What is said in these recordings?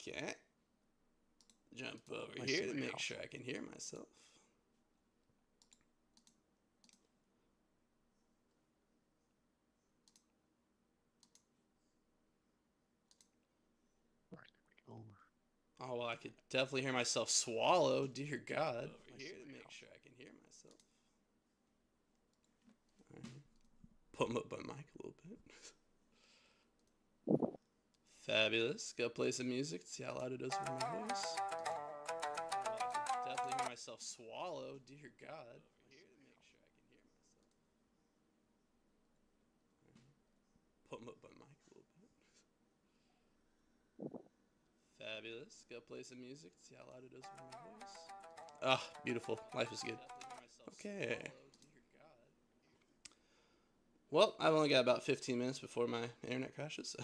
Okay. Jump over I here see to make now. sure I can hear myself. Right, there we go. Oh, well, I could definitely hear myself swallow. Dear God. Over I here see to make now. sure I can hear myself. Put up my mic a little bit. Fabulous. Go play some music to see how loud it is for my voice. Oh, I could definitely hear myself swallow. Dear God. Over here to make sure I can hear myself. Put up my mic a little bit. Fabulous. Go play some music to see how loud it is for my voice. Ah, beautiful. Life is good. Okay. Well, I've only got about 15 minutes before my internet crashes, so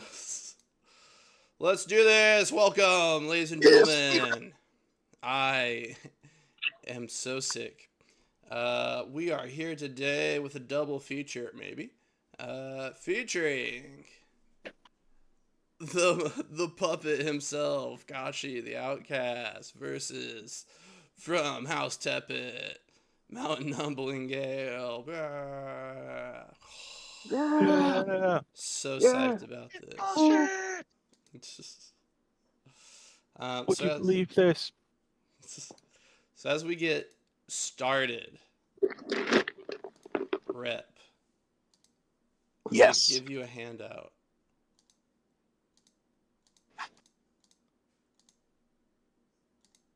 let's do this. Welcome, ladies and gentlemen. I am so sick. We are here today with a double feature, maybe, featuring the puppet himself, Kashi, the Outcast, versus from House Tepet, Mountain Humbling Gale. Yeah. So Yeah. psyched about this. Bullshit. Um, Would so you as, believe this? so as we get started, Rep, Yes. give you a handout.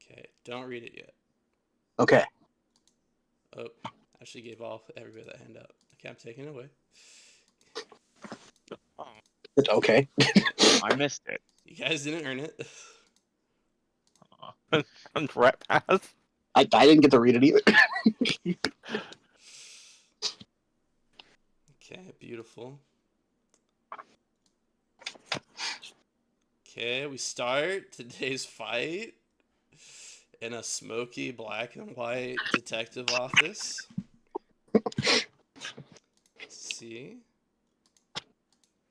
Okay, don't read it yet. Okay. Oh, actually gave everybody that handout. Okay, I'm taking it away. Oh, Okay. I missed it. You guys didn't earn it. And Rep has. I didn't get to read it either. Okay, beautiful. Okay, we start today's fight in a smoky black and white detective office. Let's see.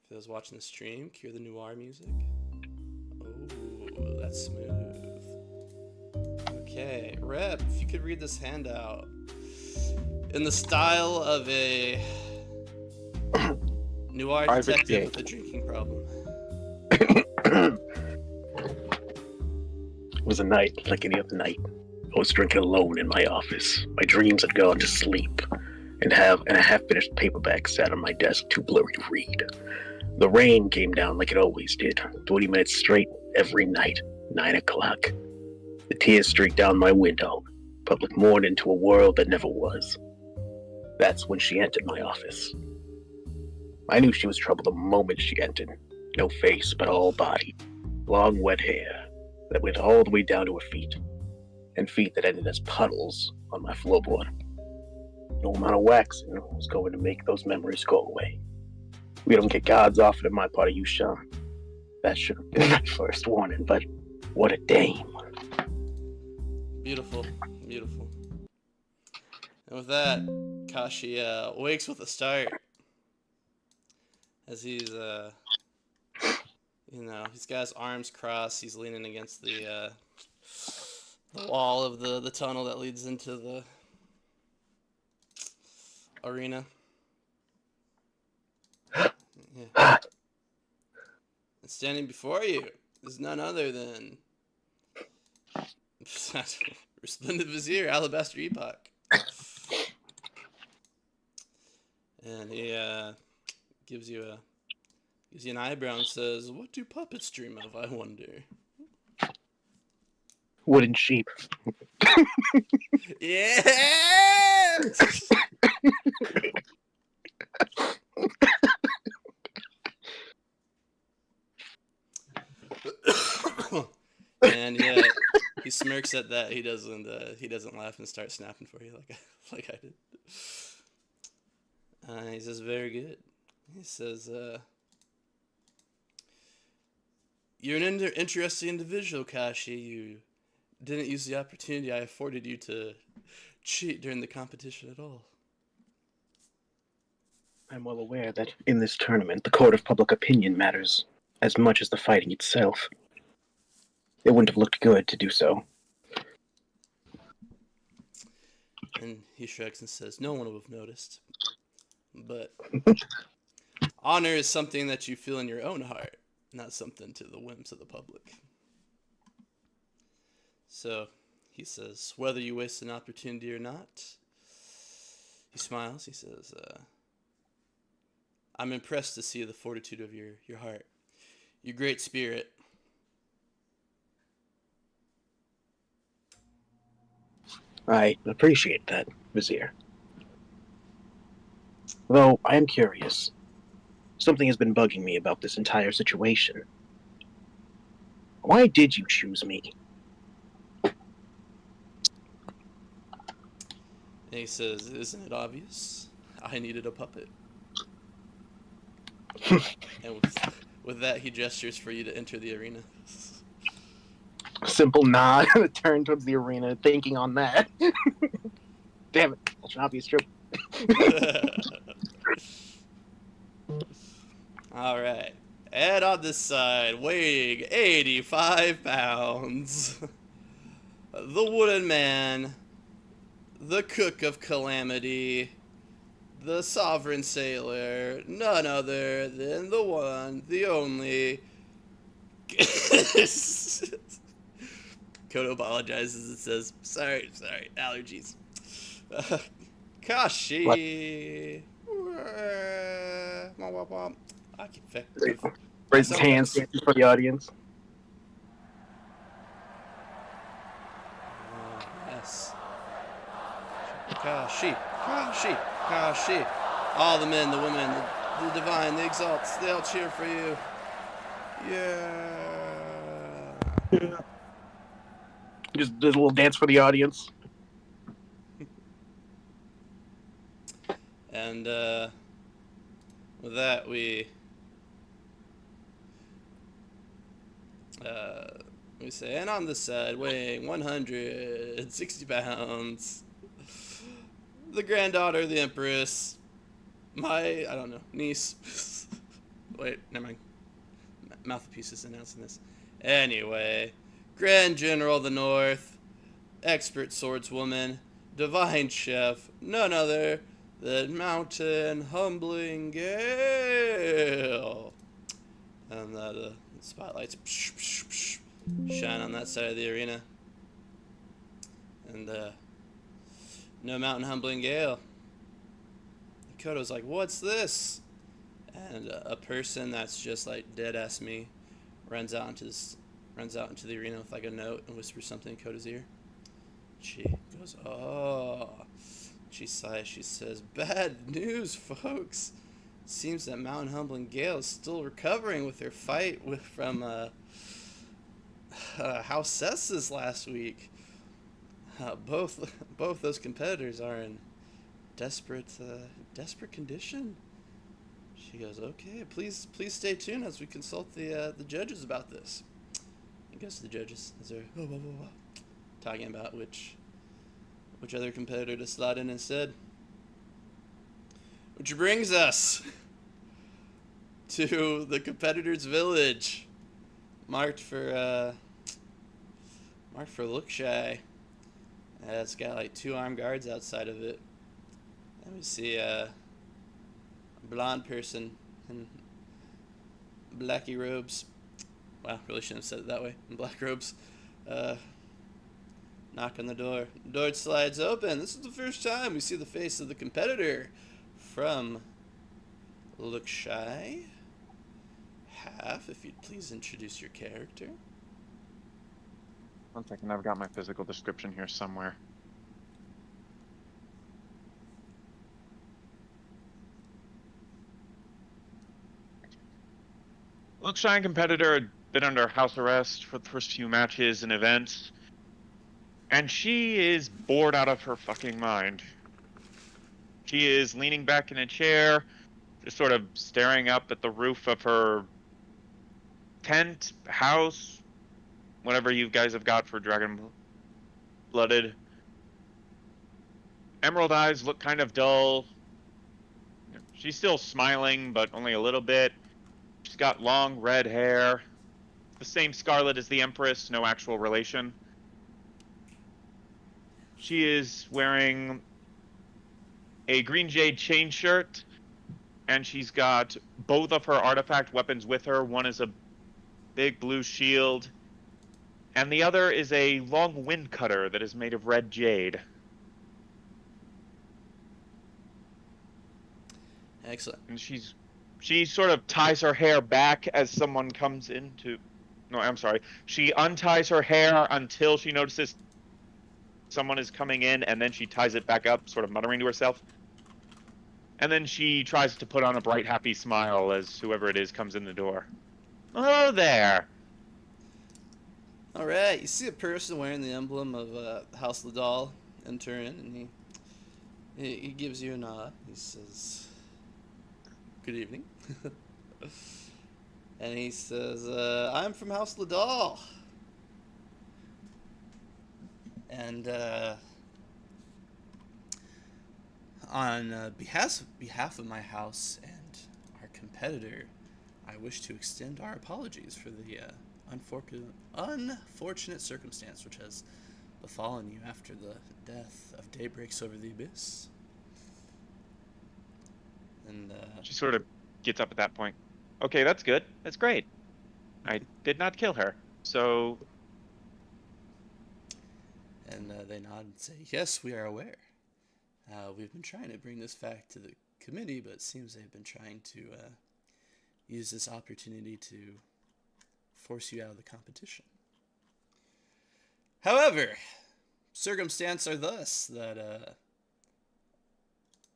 For those watching the stream, cue the noir music. Oh, that's smooth. Okay, Rep, if you could read this handout in the style of a noir Private detective Jake. with a drinking problem. It was a night like any other night. I was drinking alone in my office. My dreams had gone to sleep, and a half-finished paperback sat on my desk, too blurry to read. The rain came down like it always did, 20 minutes straight every night, 9 o'clock. The tears streaked down my window. Public mourned into a world that never was. That's when she entered my office. I knew she was trouble the moment she entered. No face, but all body. Long wet hair that went all the way down to her feet, and feet that ended as puddles on my floorboard. No amount of waxing was going to make those memories go away. We don't get God's offer in my part of you, Sean. That should have been my first warning, but what a dame. Beautiful, beautiful. And with that, Kashi wakes with a start. As he's, he's got his arms crossed. He's leaning against the wall of the tunnel that leads into the arena. Yeah. And standing before you is none other than Resplendent Vizier, Alabaster Epoch. And he gives you an eyebrow and says, "What do puppets dream of, I wonder?" Wooden sheep. Yeah! And yeah, he smirks at that. He doesn't laugh and start snapping for you like I did. He says, "Very good." He says, "You're an interesting individual, Kashi. You didn't use the opportunity I afforded you to cheat during the competition at all." I'm well aware that in this tournament, the court of public opinion matters as much as the fighting itself. It wouldn't have looked good to do so. And he shrugs and says, no one will have noticed. But honor is something that you feel in your own heart, not something to the whims of the public. So he says, whether you waste an opportunity or not, he smiles. He says, I'm impressed to see the fortitude of your heart, your great spirit. I appreciate that, Vizier. Though I am curious. Something has been bugging me about this entire situation. Why did you choose me? And he says, isn't it obvious? I needed a puppet. And with that, he gestures for you to enter the arena. Simple nod and a turn towards the arena, thinking on that. Damn it, that should not be true. All right. And on this side, weighing 85 pounds, the wooden man, the cook of calamity, the sovereign sailor, none other than the one, the only. Kodo apologizes and says, sorry, allergies. Kashi. I can Raise his hands for the audience. Yes. Kashi. All the men, the women, the divine, the exalts, they all cheer for you. Yeah. Just does a little dance for the audience. And with that, we say, and on this side, weighing 160 pounds, the granddaughter of the Empress, I don't know, niece. Wait, never mind. Mouthpiece is announcing this. Anyway, Grand General of the North, expert swordswoman, divine chef, none other than Mountain Humbling Gale. And the spotlights shine on that side of the arena. And no Mountain Humbling Gale. Kodo's like, what's this? And a person that's just like dead ass me runs out into the arena with like a note and whispers something in Kodo's ear. She goes, oh. She sighs. She says, bad news, folks. Seems that Mountain Humbling Gale is still recovering with her fight from House Cessus last week. Both those competitors are in desperate condition. She goes, okay, please stay tuned as we consult the judges about this. And goes to the judges as they're talking about which other competitor to slot in instead. Which brings us to the competitor's village, marked for look shy. It's got like 2 armed guards outside of it. And we see a blonde person in blacky robes. Wow, really shouldn't have said it that way. In black robes. Knock on the door. The door slides open. This is the first time we see the face of the competitor from Look Shy. Half, if you'd please introduce your character. One second, I've got my physical description here somewhere. Look Shy competitor had been under house arrest for the first few matches and events. And she is bored out of her fucking mind. She is leaning back in a chair, just sort of staring up at the roof of her tent, house, whatever you guys have got for dragon-blooded. Emerald eyes look kind of dull. She's still smiling, but only a little bit. She's got long red hair. the same Scarlet as the Empress, no actual relation. She is wearing a green jade chain shirt, and she's got both of her artifact weapons with her. One is a big blue shield, and the other is a long wind cutter that is made of red jade. Excellent. And she sort of ties her hair back as someone comes into... No, I'm sorry. She unties her hair until she notices someone is coming in, and then she ties it back up, sort of muttering to herself. And then she tries to put on a bright, happy smile as whoever it is comes in the door. Hello there! Alright, you see a person wearing the emblem of House Ladal enter in, and he gives you a nod. He says, "Good evening." And he says, "I'm from House Ladal." And on behalf of my house and our competitor, I wish to extend our apologies for the unfortunate circumstance which has befallen you after the death of Daybreaks over the Abyss. And She sort of gets up at that point. Okay, that's good. That's great. I did not kill her, so... And they nod and say, "Yes, we are aware. We've been trying to bring this fact to the committee, but it seems they've been trying to use this opportunity to force you out of the competition. However, circumstances are thus that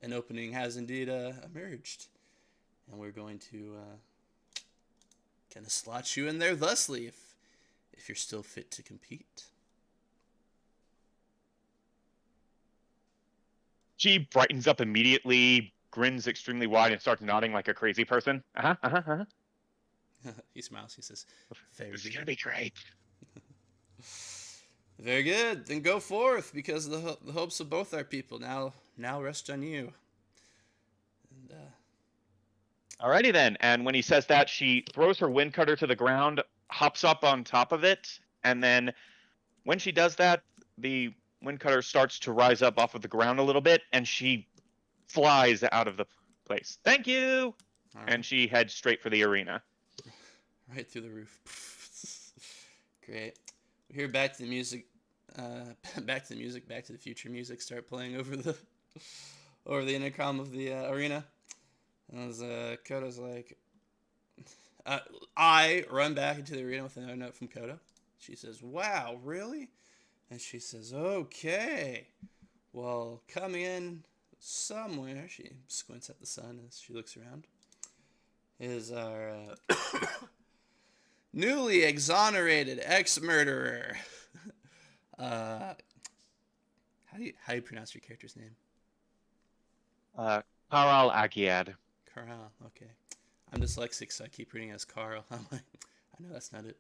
an opening has indeed emerged, and we're going to kind of slot you in there thusly if you're still fit to compete." She brightens up immediately, grins extremely wide, and starts nodding like a crazy person. He smiles. He says, "Very This is good. gonna be great. Very good. Then go forth, because the hopes of both our people now rest on you." And Alrighty then. And when he says that, she throws her wind cutter to the ground, hops up on top of it, and then when she does that, the wind cutter starts to rise up off of the ground a little bit, and she flies out of the place. Thank you! all right, And she heads straight for the arena. right through the roof. Great. We hear back to the music. Back to the Future music start playing over the intercom of the arena. And as Kodo's like, I run back into the arena with another note from Kodo. She says, "Wow, really?" And she says, "Okay. Well, coming in somewhere," she squints at the sun as she looks around, "is our newly exonerated ex-murderer." How do you pronounce your character's name? Karal Agaid. Karal. Okay. I'm dyslexic, so I keep reading as Carl. I'm like, I know that's not it.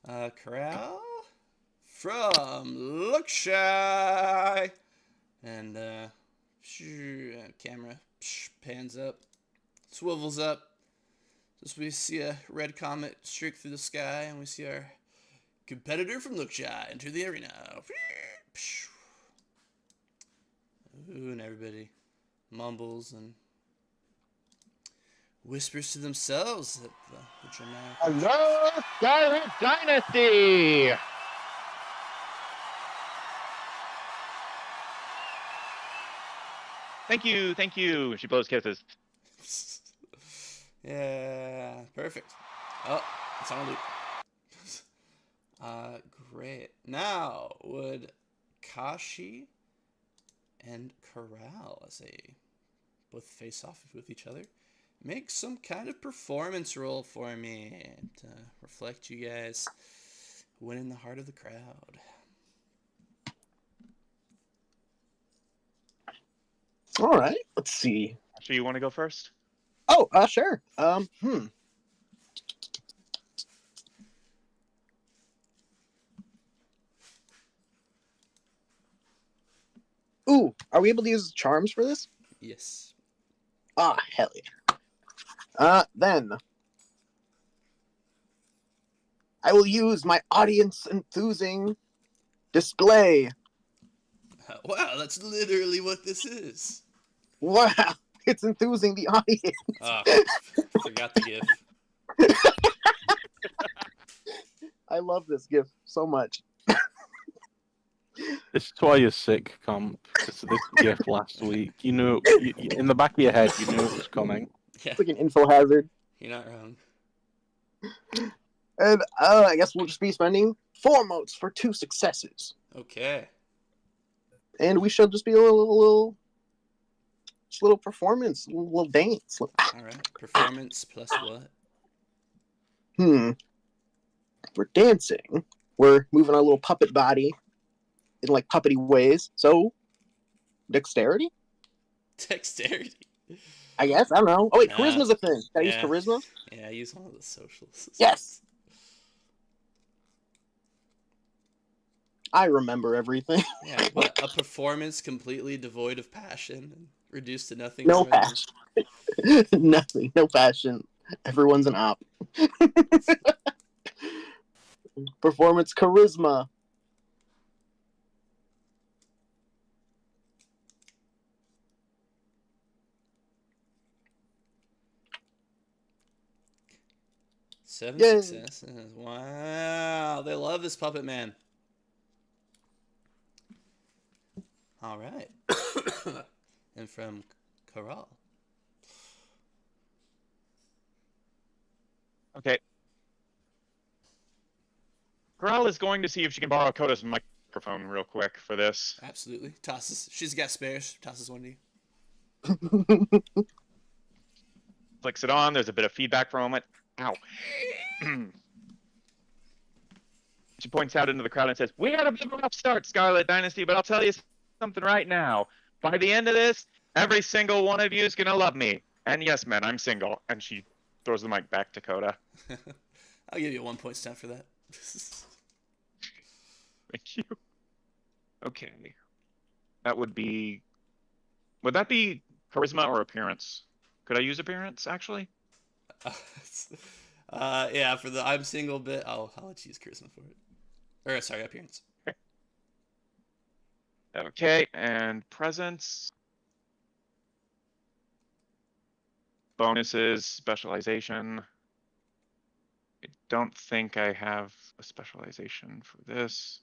Karal from Lookshy. And camera pans up, swivels up. Just we see a red comet streak through the sky, and we see our competitor from Lookshy enter the arena. Ooh, and everybody mumbles and whispers to themselves at the dramatic. Hello, Scarlet Dynasty! Thank you. She blows kisses. Yeah, perfect. Oh, it's on loop. Great. Now, would Kashi and Karal, as they both face off with each other, make some kind of performance roll for me to reflect you guys winning the heart of the crowd? All right, let's see. So you want to go first? Oh, sure. Ooh, are we able to use charms for this? Yes. Ah, hell yeah. Then I will use my audience enthusing display. Wow, that's literally what this is. Wow, it's enthusing the audience. Ah, forgot the GIF. I love this GIF so much. This is why you're sick, comp. This gift last week. You knew in the back of your head, you knew it was coming. Yeah, It's like an info hazard. you're not wrong. And I guess we'll just be spending 4 motes for 2 successes. Okay. And we shall just be a little performance, a little dance. All right. Performance plus what? We're dancing. We're moving our little puppet body in like puppety ways. So, dexterity? Dexterity. I guess. I don't know. Oh wait, Nah. charisma's a thing. Can I use Yeah. charisma? Yeah, use one of the socials. Yes. I remember everything. Yeah, what, a performance completely devoid of passion and reduced to nothing. No more than- passion. Nothing. No passion. Everyone's an op. Performance charisma. Seven Yay. successes. Wow, they love this puppet man. All right. And from Karal. Okay. Karal is going to see if she can borrow Koda's microphone real quick for this. Absolutely. Tosses. She's got spares. Tosses one to you. Flicks it on. There's a bit of feedback from it. Ow. She points out into the crowd and says, "We had a bit of a rough start, Scarlet Dynasty, but I'll tell you something right now. By the end of this, every single one of you is going to love me. And yes, man, I'm single." And she throws the mic back to Koda. I'll give you a 1 point stamp for that. Thank you. Okay. That would be... Would that be charisma or appearance? Could I use appearance, actually? Yeah, for the I'm single bit, I'll let you use charisma for it. Or, sorry, appearance. Okay, and presence. Bonuses, specialization. I don't think I have a specialization for this.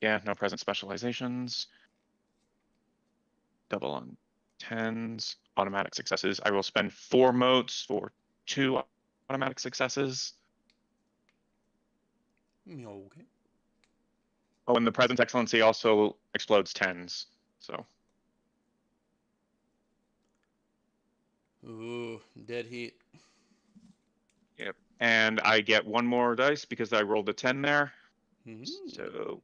Yeah, no present specializations. Double on 10s, automatic successes. I will spend 4 motes for 2 automatic successes. Okay. Oh, and the presence excellency also explodes 10s. So Ooh, dead heat. yep. And I get 1 more dice because I rolled a 10 there. So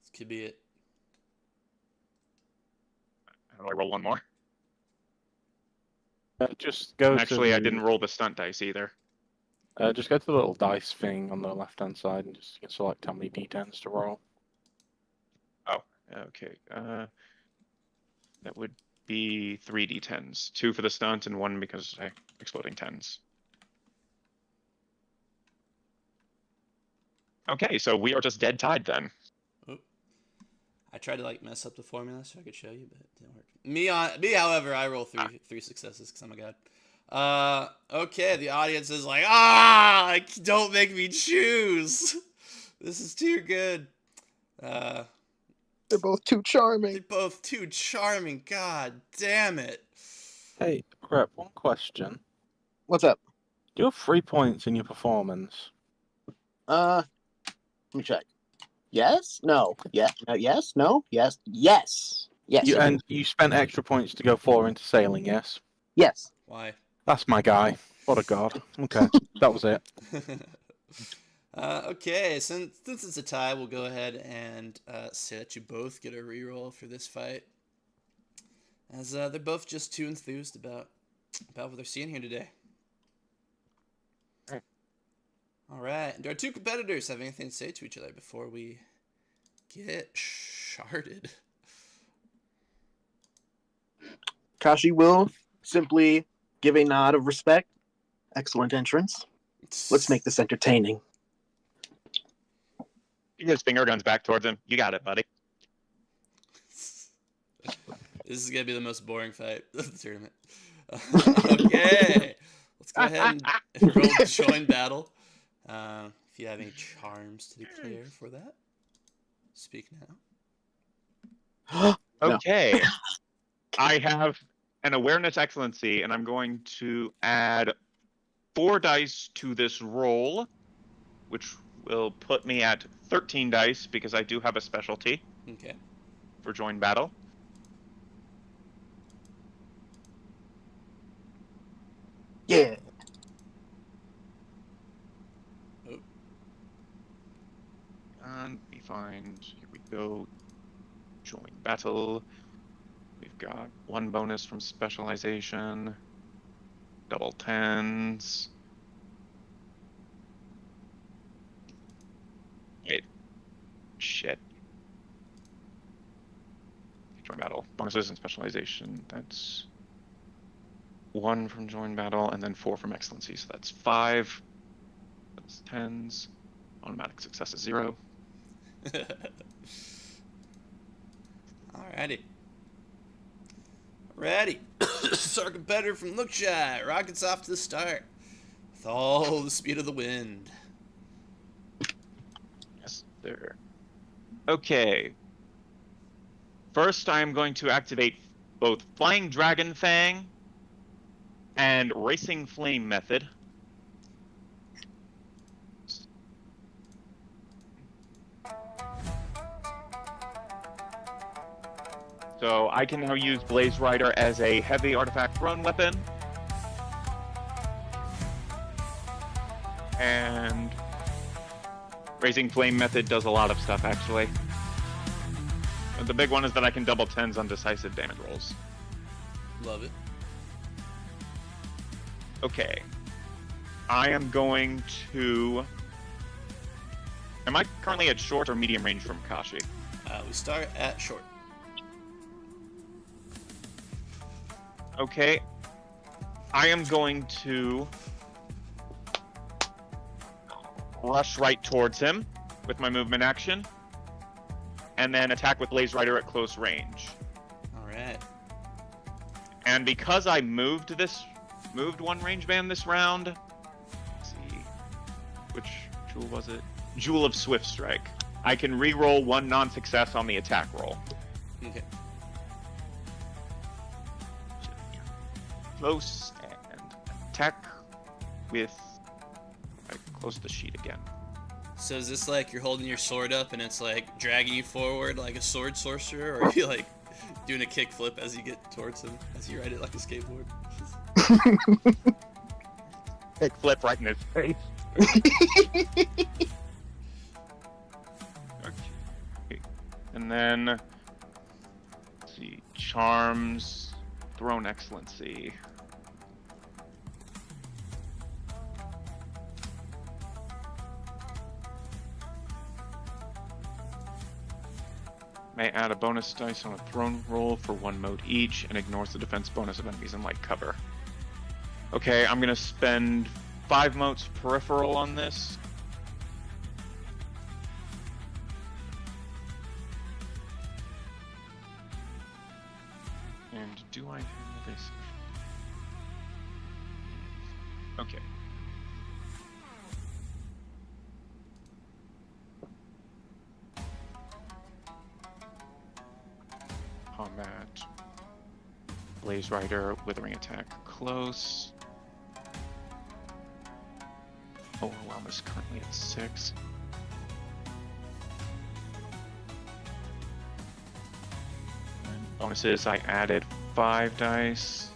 This could be it. how do I roll 1 more? Just go And actually, to I didn't roll the stunt dice either. Just go to the little dice thing on the left-hand side and just select how many d10s to roll. Oh, okay. That would be 3 d10s. 2 for the stunt and 1 because I exploding 10s. Okay, so we are just dead tied then. Oh. I tried to like mess up the formula so I could show you, but it didn't work. Me, however, I roll three successes because I'm a god. Okay, the audience is like, like, don't make me choose. This is too good. They're both too charming. They're both too charming. God damn it. Hey, Rep, one question. What's up? Do you have 3 points in your performance? Let me check. Yes? No. Yeah. Yes? No? Yes? Yes. Yes. And you spent extra points to go 4 into sailing, yes? Yes. Why? That's my guy. What a god. Okay, that was it. Okay, since it's a tie, we'll go ahead and say that you both get a reroll for this fight, as they're both just too enthused about what they're seeing here today. All right. Do our 2 competitors have anything to say to each other before we get sharded? Kashi will simply give a nod of respect. Excellent entrance. Let's make this entertaining. He gives finger guns back towards him. You got it, buddy. This is gonna be the most boring fight of the tournament. Okay, let's go ahead and roll join battle. If you have any charms to declare for that, speak now. Okay. I have an awareness excellency, and I'm going to add 4 dice to this roll, which will put me at 13 dice because I do have a specialty Okay. for join battle. Yeah. Oh. And we find, here we go, join battle. We've got 1 bonus from specialization, double 10s. Wait. Shit. Join battle. Bonuses and specialization. That's 1 from join battle, and then 4 from excellency. So that's 5. That's 10s. Automatic success is 0. Alrighty. Ready. It's our competitor from Lookshot. Rockets off to the start. With all the speed of the wind. Yes, there. Okay. First, I am going to activate both Flying Dragon Fang and Racing Flame method. So I can now use Blaze Rider as a heavy artifact thrown weapon. And Raising Flame method does a lot of stuff, actually. But the big one is that I can double 10s on decisive damage rolls. Love it. Okay. I am going to... Am I currently at short or medium range from Kashi? We start at short. Okay. I am going to rush right towards him with my movement action, and then attack with Blaze Rider at close range. Alright. And because I moved 1 range band this round, let's see, which jewel was it? Jewel of Swift Strike. I can re-roll 1 non-success on the attack roll. Okay. Close and attack with... I close the sheet again. So is this like you're holding your sword up and it's like dragging you forward like a sword sorcerer, or are you like doing a kick flip as you get towards him, as you ride it like a skateboard? Kick flip right in his face. Okay. And then, let's see, charms, throne excellency. May add a bonus dice on a throne roll for 1 mode each and ignores the defense bonus of enemies in light cover. Okay, I'm gonna spend 5 motes peripheral on this. And do I have this? Okay. Combat. Blaze Rider, Withering Attack, close. Overwhelm is currently at 6. And bonuses, I added 5 dice.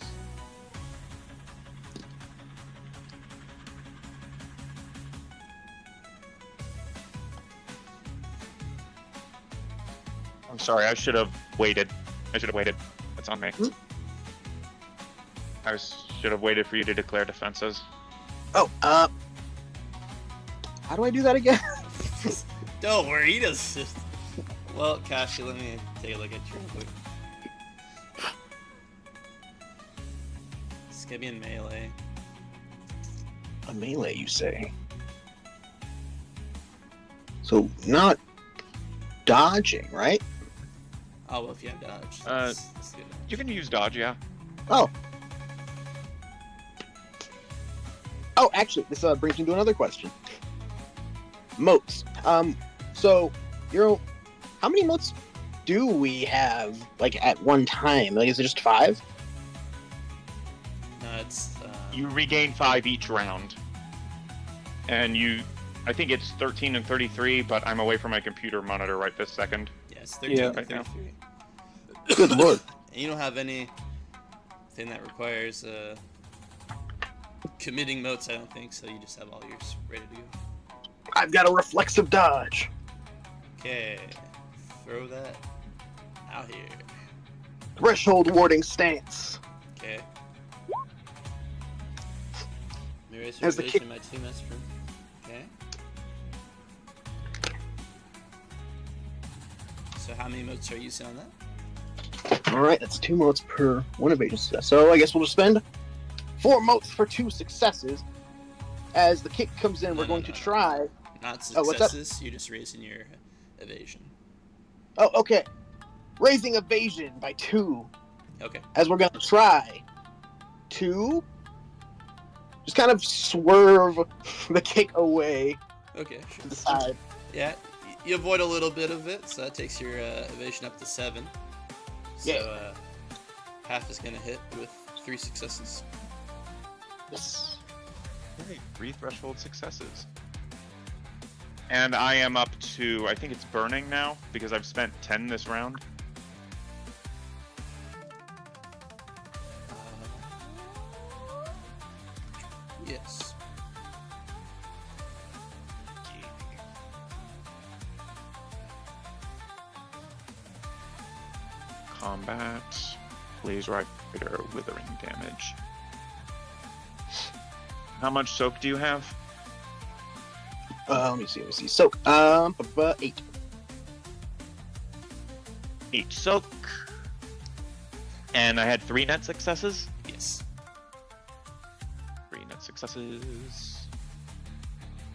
I'm sorry, I should have waited. That's on me. Should have waited for you to declare defenses. Oh, how do I do that again? Don't worry, he does just... Well, Kashi, let me take a look at your quick. Maybe in melee. A melee, you say? So not dodging, right? Oh, well, if you have dodge. That's good. You can use dodge, yeah. Oh. Oh, actually, this brings me to another question. Moats. So, how many moats do we have, like, at one time? Like, is it just 5? No, it's... You regain 5 each round. And I think it's 13 and 33, but I'm away from my computer monitor right this second. Yeah, it's 13 Yeah. and Right now. 33. Good lord. And you don't have anything that requires committing motes, I don't think, so you just have all yours ready to go. I've got a reflexive dodge. Okay, throw that out here. Threshold warding stance. Okay. Mirrors As the vision, my 2 minutes from. Okay. So how many motes are you using on that? Alright, that's 2 motes per 1 evasion success. So I guess we'll just spend 4 motes for 2 successes. As the kick comes in, we're going to try... Not Oh, what's that? successes, you're just raising your evasion. Oh, okay. Raising evasion by 2. Okay. As we're going to try to just kind of swerve the kick away Okay, to sure. the side. Yeah, you avoid a little bit of it, so that takes your evasion up to 7. So Yeah. half is going to hit with 3 successes. Yes. Great. 3 threshold successes. And I am up to, I think it's burning now, because I've spent 10 this round. Yes. Combat, Blaze Rider, Withering damage. How much soak do you have? Let me see. Soak. 8. 8 soak. And I had 3 net successes. Yes. 3 net successes.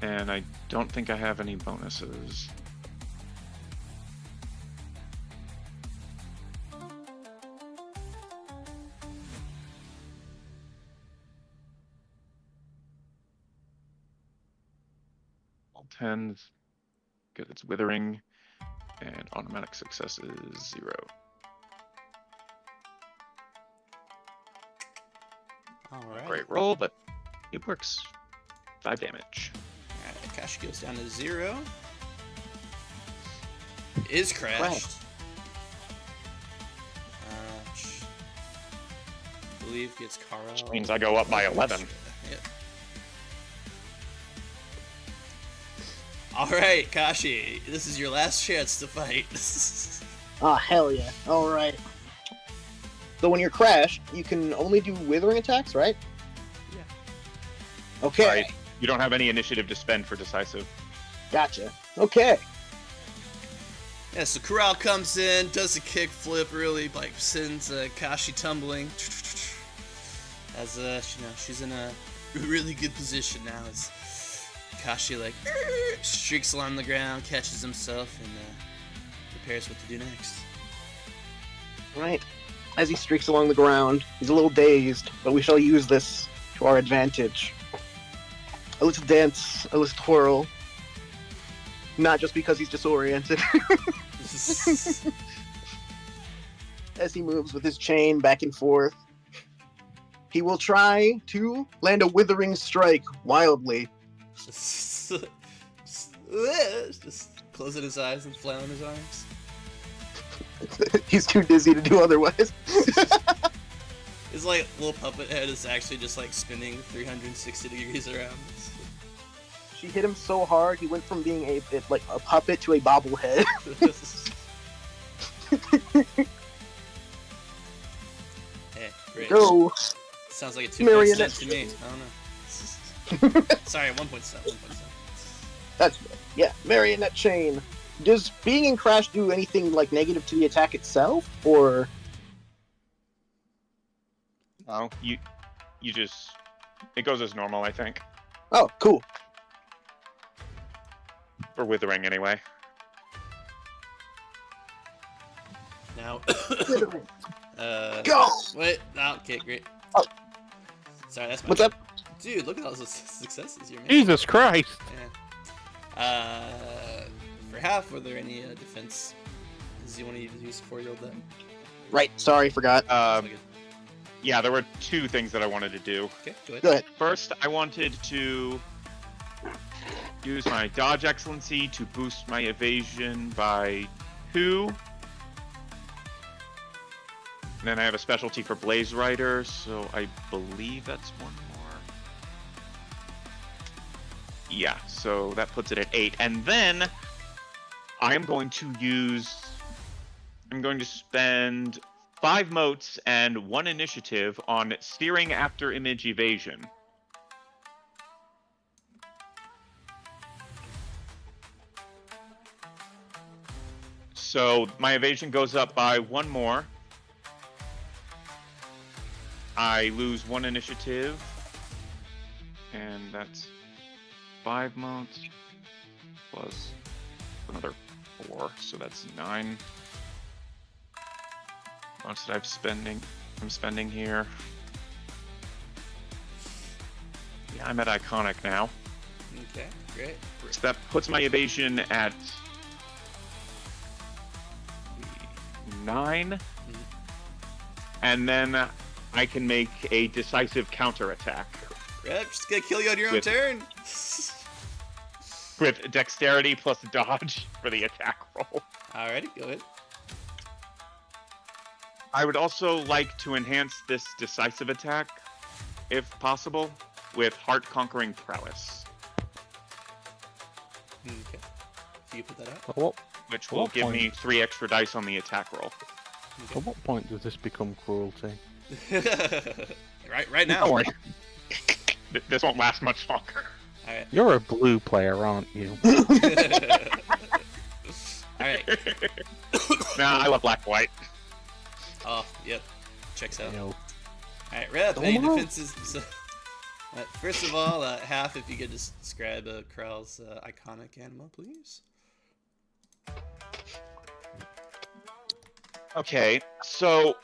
And I don't think I have any bonuses. All 10s. Good, it's withering. And automatic success is 0. Alright. Great roll, but it works. 5 damage. Alright, Kashi goes down to 0. Is crashed. I believe gets Karal. Which means I go up by 11. Yep. Alright, Kashi, this is your last chance to fight. Ah, hell yeah. Alright. So when you're crashed, you can only do withering attacks, right? Yeah. Okay. Right. You don't have any initiative to spend for decisive. Gotcha. Okay. Yeah, so Karal comes in, does a kickflip, really like sends Kashi tumbling. As she's in a really good position now. As Kashi like streaks along the ground, catches himself, and prepares what to do next. Right. As he streaks along the ground, he's a little dazed, but we shall use this to our advantage. A little dance, a little twirl. Not just because he's disoriented. As he moves with his chain back and forth, he will try to land a withering strike wildly. Just closing his eyes and flailing his arms. He's too dizzy to do otherwise. His like little puppet head is actually just like spinning 360 degrees around. She hit him so hard, he went from being a puppet to a bobblehead. Hey, great. Go. Sounds like a 2.7 Marionette to me. I don't know. Sorry, 1.7. That's good. Yeah, marionette chain. Does being in crash do anything like negative to the attack itself, or Oh, you it goes as normal, I think. Oh, cool. For Withering, anyway. Now, Go! wait, no, okay, great. Oh. Sorry, that's my What's up? Dude, look at all those successes you're making. Jesus Christ! Yeah. For half, were there any defense you want to use before you rolled that? Right, sorry, forgot. That's all good. Yeah, there were two things that I wanted to do. Okay, go ahead. Go ahead. First, I wanted to use my Dodge Excellency to boost my evasion by 2. And then I have a specialty for Blaze Rider, so I believe that's 1 more. Yeah, so that puts it at 8. And then I'm going to spend 5 motes and 1 initiative on steering after image evasion. So my evasion goes up by 1 more. I lose 1 initiative, and that's 5 motes plus another 4, so that's 9 motes that I'm spending here. Yeah, I'm at Iconic now. Okay, great. So that puts my evasion at 9, and then I can make a decisive counterattack Rep, just gonna kill you on your own turn. with dexterity plus dodge for the attack roll. Alrighty, go ahead. I would also like to enhance this decisive attack, if possible, with heart-conquering prowess, Okay. So you put that out. At what, which will What give point? me 3 extra dice on the attack roll. at what point does this become cruelty? right now. Don't worry. This won't last much longer. Alright. You're a blue player, aren't you? Alright. Nah, I love black-white. Oh, yep. Checks out. You know, Alright, Rep, Don't any know. defenses? So, first of all, half, if you could just describe Karal's iconic animal, please. Okay, so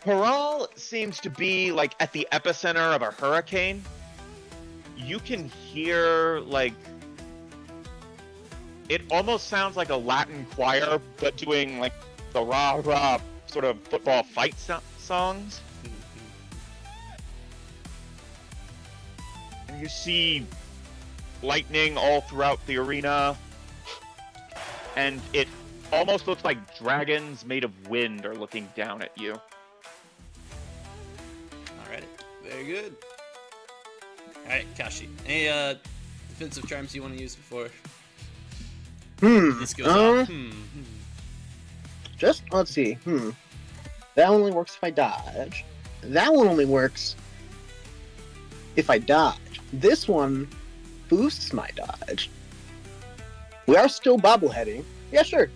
Karal seems to be like at the epicenter of a hurricane. You can hear like it almost sounds like a Latin choir, but doing like the rah rah sort of football fight songs. And you see lightning all throughout the arena, and it almost looks like dragons made of wind are looking down at you. Alrighty, very good. Alright, Kashi, any defensive charms you want to use before this goes off? Just, let's see. That only works if I dodge. That one only works if I dodge. This one boosts my dodge. We are still bobbleheading. Yeah, sure.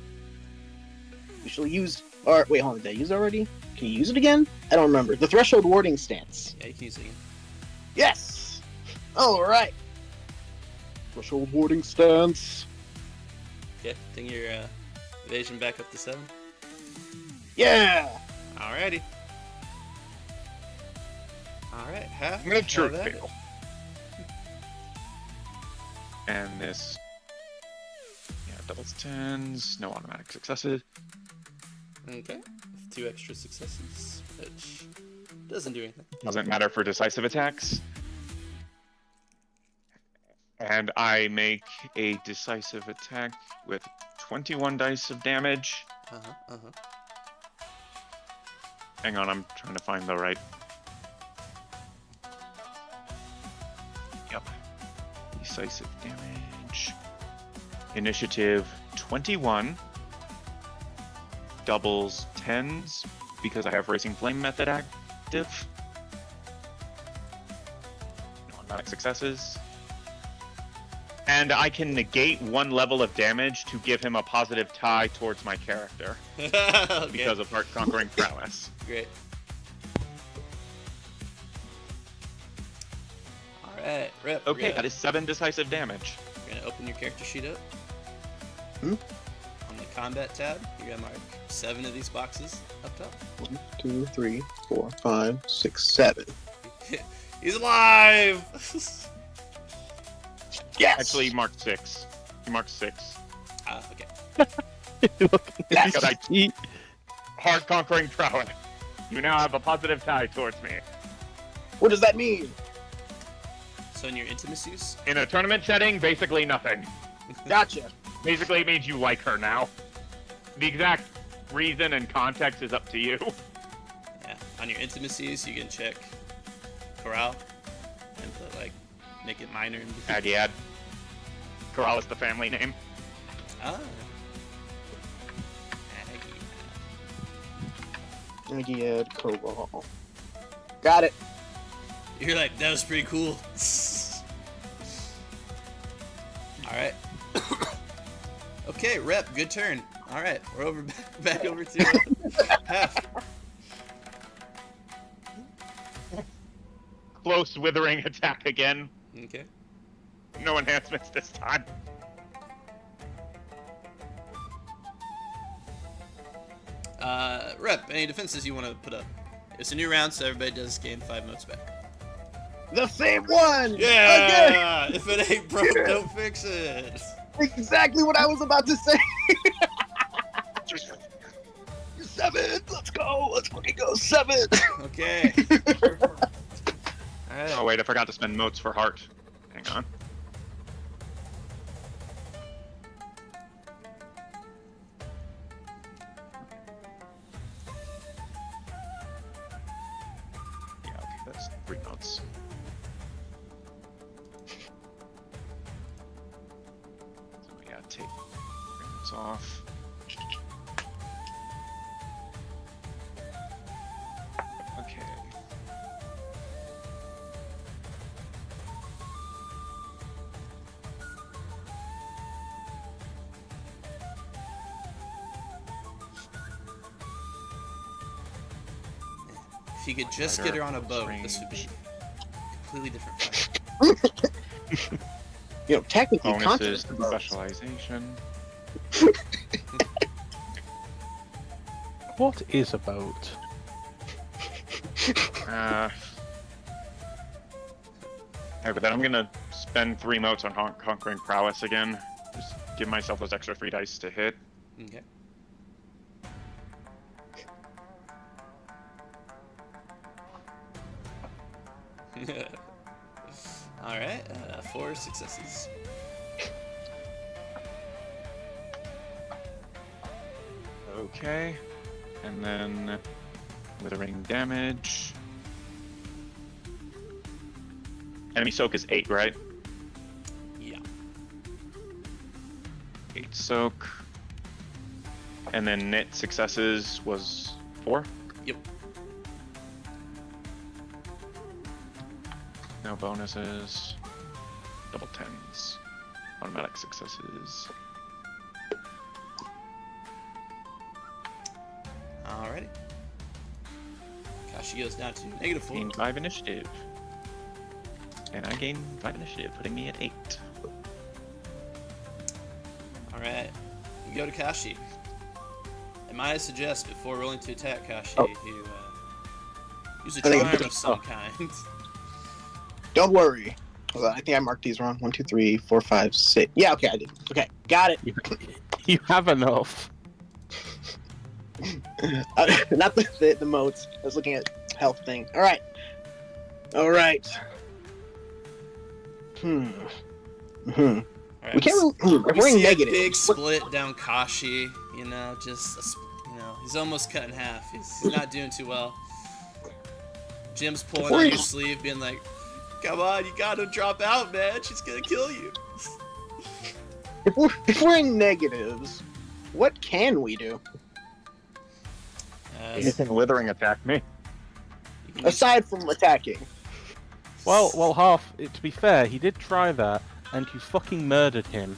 We shall use... Or, wait, hold on. Did I use it already? Can you use it again? I don't remember. The threshold warding stance. Yeah, you can use it again. Yes! Alright. Threshold warding stance. Okay, take your evasion back up to 7. Yeah! Alrighty. Alright, half. I'm gonna truth have at it. fail. And this, yeah, doubles 10s, no automatic successes. Okay, with 2 extra successes, which doesn't do anything. Doesn't matter for decisive attacks. And I make a decisive attack with 21 dice of damage. Hang on, I'm trying to find the right. Yep. Decisive damage. Initiative 21. Doubles 10s because I have Racing Flame method active. No automatic successes. And I can negate 1 level of damage to give him a positive tie towards my character Okay, because of Heart Conquering Prowess. great. Alright, Rip. Okay, that is 7 decisive damage. You're gonna open your character sheet up. Hmm? On the combat tab, you're gonna mark 7 of these boxes up top. 1, 2, 3, 4, 5, 6, 7. He's alive! Yes. Actually, he marked 6. He marked 6. Okay. Yes. Because I keep hard conquering prowess. You now have a positive tie towards me. What does that mean? So in your intimacies, In a tournament setting, basically nothing. Gotcha. Basically, it means you like her now. The exact reason and context is up to you. yeah. On your intimacies, you can check Karal and put like make it minor. And Agaid. Karal is the family name. Ah. Agaid, Karal. Got it. You're like, that was pretty cool. Alright. Okay, Rep, good turn. Alright, we're over back over to half. Close withering attack again. Okay. No enhancements this time. Rep, any defenses you want to put up? It's a new round, so everybody does gain 5 motes back. The same one. Yeah! If it ain't broke, don't fix it. Exactly what I was about to say. 7. Let's go. Let's fucking go. 7. Okay. Alright. Oh wait, I forgot to spend motes for heart. Hang on. Yeah, okay, that's 3 motes. So we gotta take 3 motes off. Okay. If you could just get her on a boat, this would be a completely different fight. You know, technically, Bonuses, content. specialization. What is a boat? Alright, but then I'm gonna spend 3 motes on conquering prowess again. Just give myself those extra 3 dice to hit. Okay. Alright, 4 successes. Okay. And then withering damage. Enemy soak is 8, right? Yeah. 8 soak. And then knit successes was 4? Yep. No bonuses. Double 10s. Automatic successes. Alrighty. Kashi goes down to -4. Gain 5 initiative. And I gain 5 initiative, putting me at 8. Alright. We go to Kashi. And might I suggest, before rolling to attack Kashi, Oh. you use a I think I'm charm gonna- of some kind. Don't worry. Hold on, I think I marked these wrong. 1, 2, 3, 4, 5, 6. Yeah, okay, I did. Okay, got it. You have enough. Not the modes. I was looking at health thing. All right. All right. Hmm. Alright, We can't really. If we we're in see negative. a big split down Kashi, you know, he's almost cut in half. He's not doing too well. Jim's pulling on your sleeve, being like, come on, you gotta drop out, man. She's gonna kill you. If we're in negatives, what can we do You can withering attack me. you can use- aside from attacking? Well, half. To be fair, he did try that, and you fucking murdered him.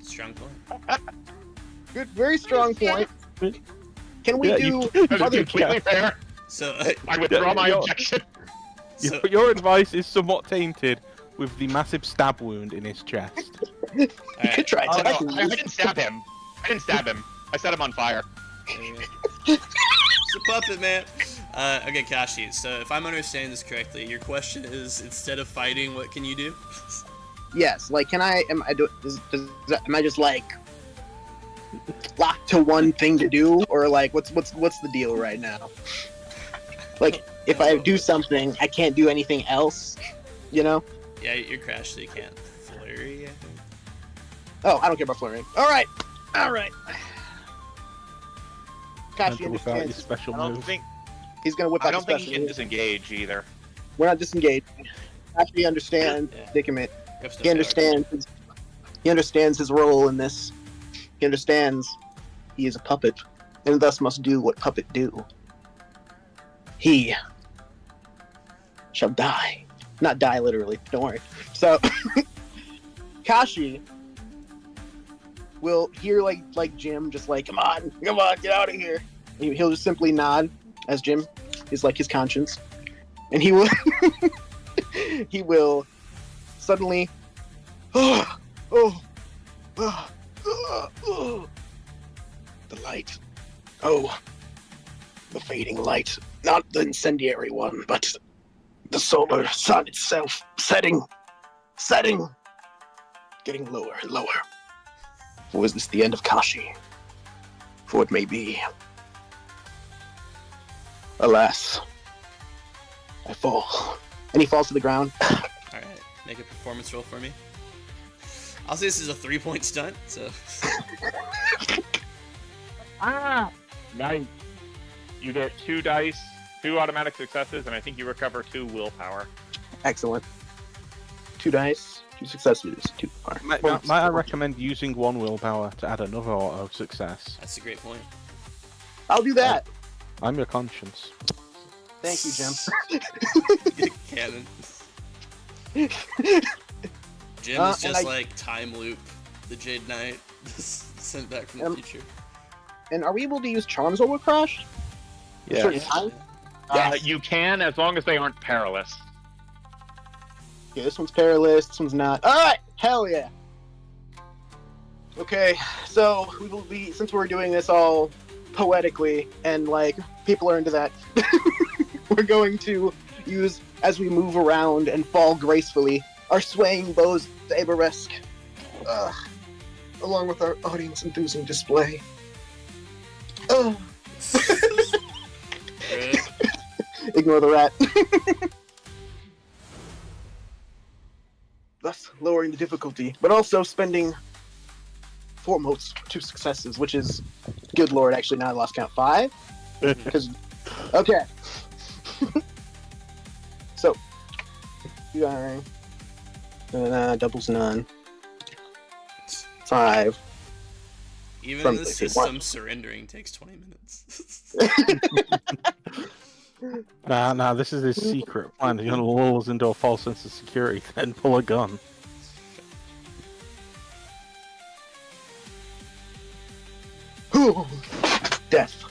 strong point. Good, very strong point. Can we Yeah, do That is other? completely fair. So, I withdraw my you're- objection. Your advice is somewhat tainted with the massive stab wound in his chest. You could try Oh, no, attacking I me. didn't stab him. I set him on fire. It's a puppet, man. Okay, Kashi. So if I'm understanding this correctly, your question is, instead of fighting, what can you do? Yes, like, am I just like locked to one thing to do, or like what's the deal right now? Like, if I do something, I can't do anything else, you know? Yeah, you're crashed, so you can't flurry, I think. Oh, I don't care about flurrying. All right. Kashi And without your understands. special I don't move. think He's gonna whip out I don't the think special he can move. disengage either. We're not disengaged. Kashi understands Yeah. predicament. You have to He understands. He understands his role in this. He understands he is a puppet, and thus must do what puppet do. He shall die. Not die literally. Don't worry. So, Kashi will hear like Jim just like, come on, get out of here. And he'll just simply nod as Jim is like his conscience, and he will he will suddenly the light. Oh, the fading light. Not the incendiary one, but the solar sun itself. Setting. Getting lower and lower. Or is this the end of Kashi? For it may be. Alas. I fall. And he falls to the ground. Alright, make a performance roll for me. I'll say this is a 3-point stunt, so... Nice. You get 2 dice, 2 automatic successes, and I think you recover 2 willpower. Excellent. 2 dice, 2 successes, 2 power. Might I recommend using 1 willpower to add another auto success? That's a great point. I'll do that. I'm your conscience. Thank you, Jim. Cannon. Jim And is just I- like Time Loop, the Jade Knight, sent back from the future. And are we able to use charms while we're crashed? Yeah. Certain time? You can, as long as they aren't perilous. Yeah, this one's perilous, this one's not. Alright! Hell yeah! Okay, so we will be, since we're doing this all poetically, and like, people are into that, we're going to use, as we move around and fall gracefully, our swaying bows Aberesque, along with our audience-enthusing display. Good. Ignore the rat. Thus lowering the difficulty, but also spending foremost 2 successes, which is, good lord, actually now I lost count, 5? Because, okay. So, you are, doubles none. 5. Even From in the the system, surrendering takes 20 minutes. Nah, this is his secret plan. He's gonna lull us into a false sense of security, then pull a gun. Death.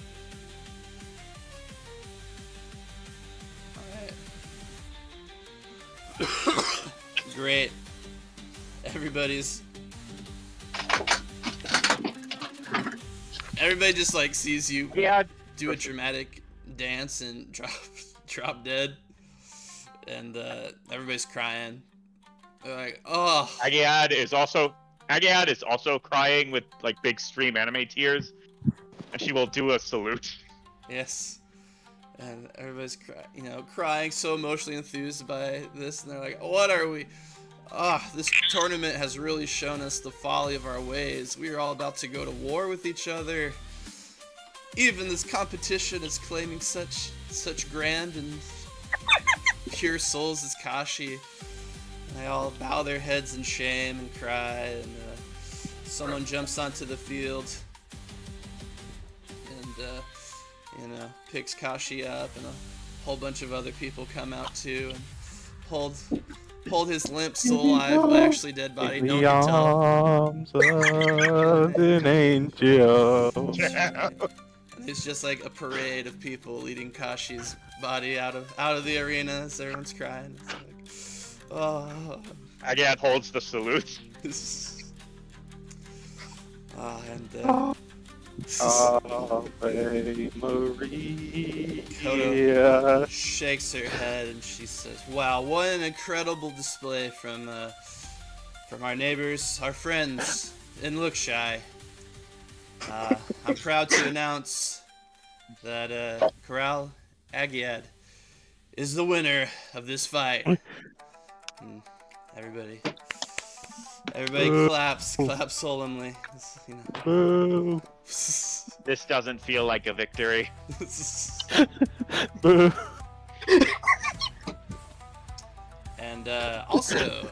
Alright. Great. Everybody just like sees you Yeah. do a dramatic dance and drop dead, and everybody's crying. They're like, oh. Agaid is also crying with like big stream anime tears, and she will do a salute. Yes. And everybody's crying, so emotionally enthused by this, and they're like, what are we? This tournament has really shown us the folly of our ways. We are all about to go to war with each other. Even this competition is claiming such grand and pure souls as Kashi. And they all bow their heads in shame and cry, and someone jumps onto the field and picks Kashi up, and a whole bunch of other people come out too and hold his limp, still alive, but actually dead body. In No the one can tell. arms of an angel. And It's just like a parade of people leading Kashi's body out of the arena as everyone's crying. It's like, oh. Agaid holds the salute. And Ave Kodo Maria. shakes her head and she says, "Wow, what an incredible display from our neighbors, our friends in Lookshy. I'm proud to announce that Karal Agaid is the winner of this fight." And everybody claps solemnly. You know. Boo. This doesn't feel like a victory. Boo. And also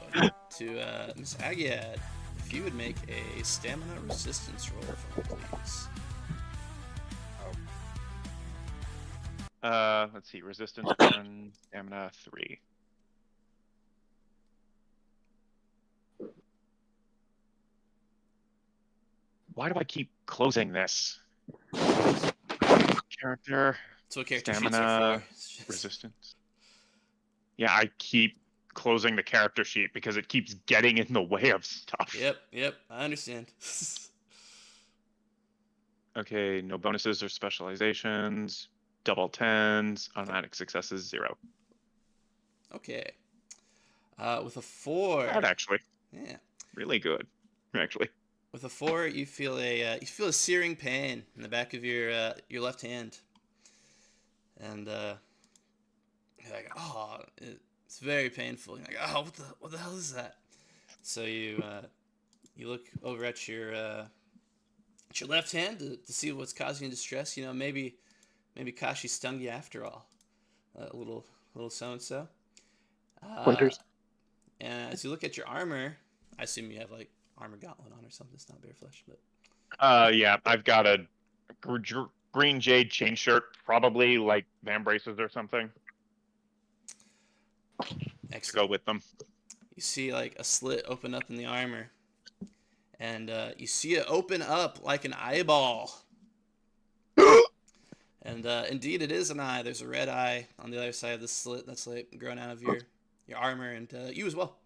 to Miss Agaid, if you would make a stamina resistance roll for me, please. Let's see. Resistance 1, stamina 3. Why do I keep closing this? Character. That's what character Stamina, sheets are for. It's just- resistance. Yeah, I keep closing the character sheet because it keeps getting in the way of stuff. Yep, I understand. Okay, no bonuses or specializations. Double 10s, automatic successes 0. Okay. With a 4. Bad, actually. Yeah. Really good, actually. With a 4, you feel a searing pain in the back of your left hand, and you're like, oh, it's very painful. You're like, oh, what the hell is that? So you look over at your left hand to see what's causing you distress. You know, maybe Kashi stung you after all. A little so and so. Pointers. And as you look at your armor, I assume you have like armor gauntlet on or something. It's not bare flesh, but Yeah, I've got a green jade chain shirt, probably like Van Braces or something to excellent. go with them. You see like a slit open up in the armor, and you see it open up like an eyeball. And indeed, it is an eye. There's a red eye on the other side of the slit that's like grown out of your armor, and you as well.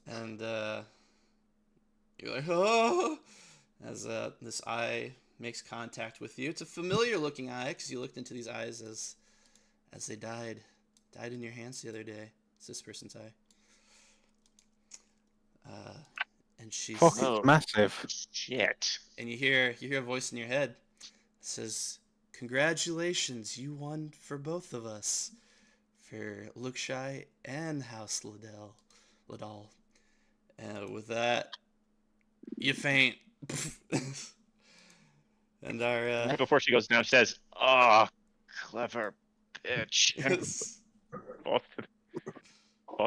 And you're like, oh, as this eye makes contact with you. It's a familiar looking eye because you looked into these eyes as they died in your hands the other day. It's this person's eye. And she's Fuck, it's massive. Shit. and you hear a voice in your head that says, "Congratulations, you won for both of us, for Lookshy and House Liddell." And with that, you faint. And our Right before she goes down, she says, "Oh, clever bitch," and falls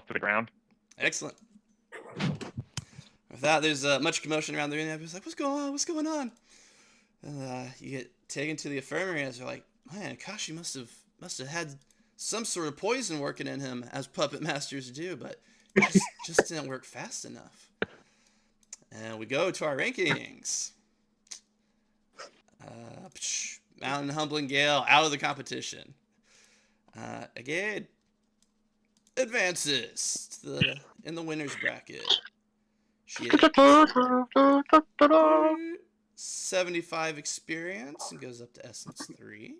to the ground. excellent. With that, there's much commotion around the room. Everybody's like, "What's going on?" And you get taken to the infirmary as they're like, "Man, Kashi must have had some sort of poison working in him, as puppet masters do, but it just didn't work fast enough." And we go to our rankings. Mountain Humbling Gale out of the competition. Agaid advances in the winners bracket. She has 75 experience and goes up to Essence 3.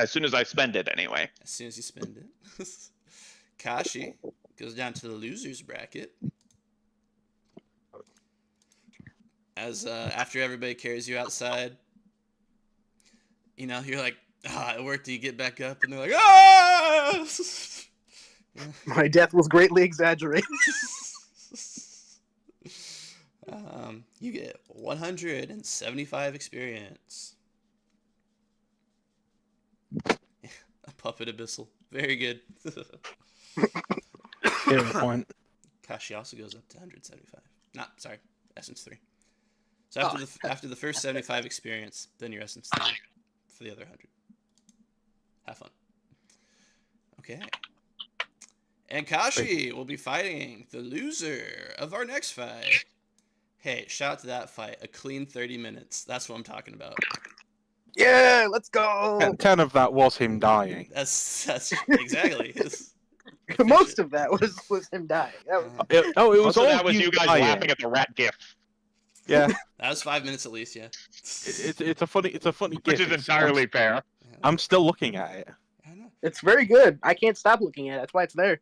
As soon as I spend it, anyway. As soon as you spend it. Kashi goes down to the losers bracket. As after everybody carries you outside, you know, you're like, it worked. You get back up, and they're like, ah! My death was greatly exaggerated. You get 175 experience. A puppet abyssal. Very good. Hero point. Kashi also goes up to 175. Sorry, Essence 3. So after the first 75 experience, then your Essence 3 for the other 100. Have fun. Okay. And Kashi will be fighting the loser of our next fight. Hey, shout out to that fight. A clean 30 minutes. That's what I'm talking about. Yeah, let's go. 10 of that was him dying. That's exactly. It's Most efficient. of that was him dying. That was, It was Most of all that was you guys dying. laughing at the rat gif, Yeah, That was 5 minutes at least, yeah. it's a funny which gif. is entirely fair. I'm still looking at it. I know. it's very good. I can't stop looking at it. That's why it's there.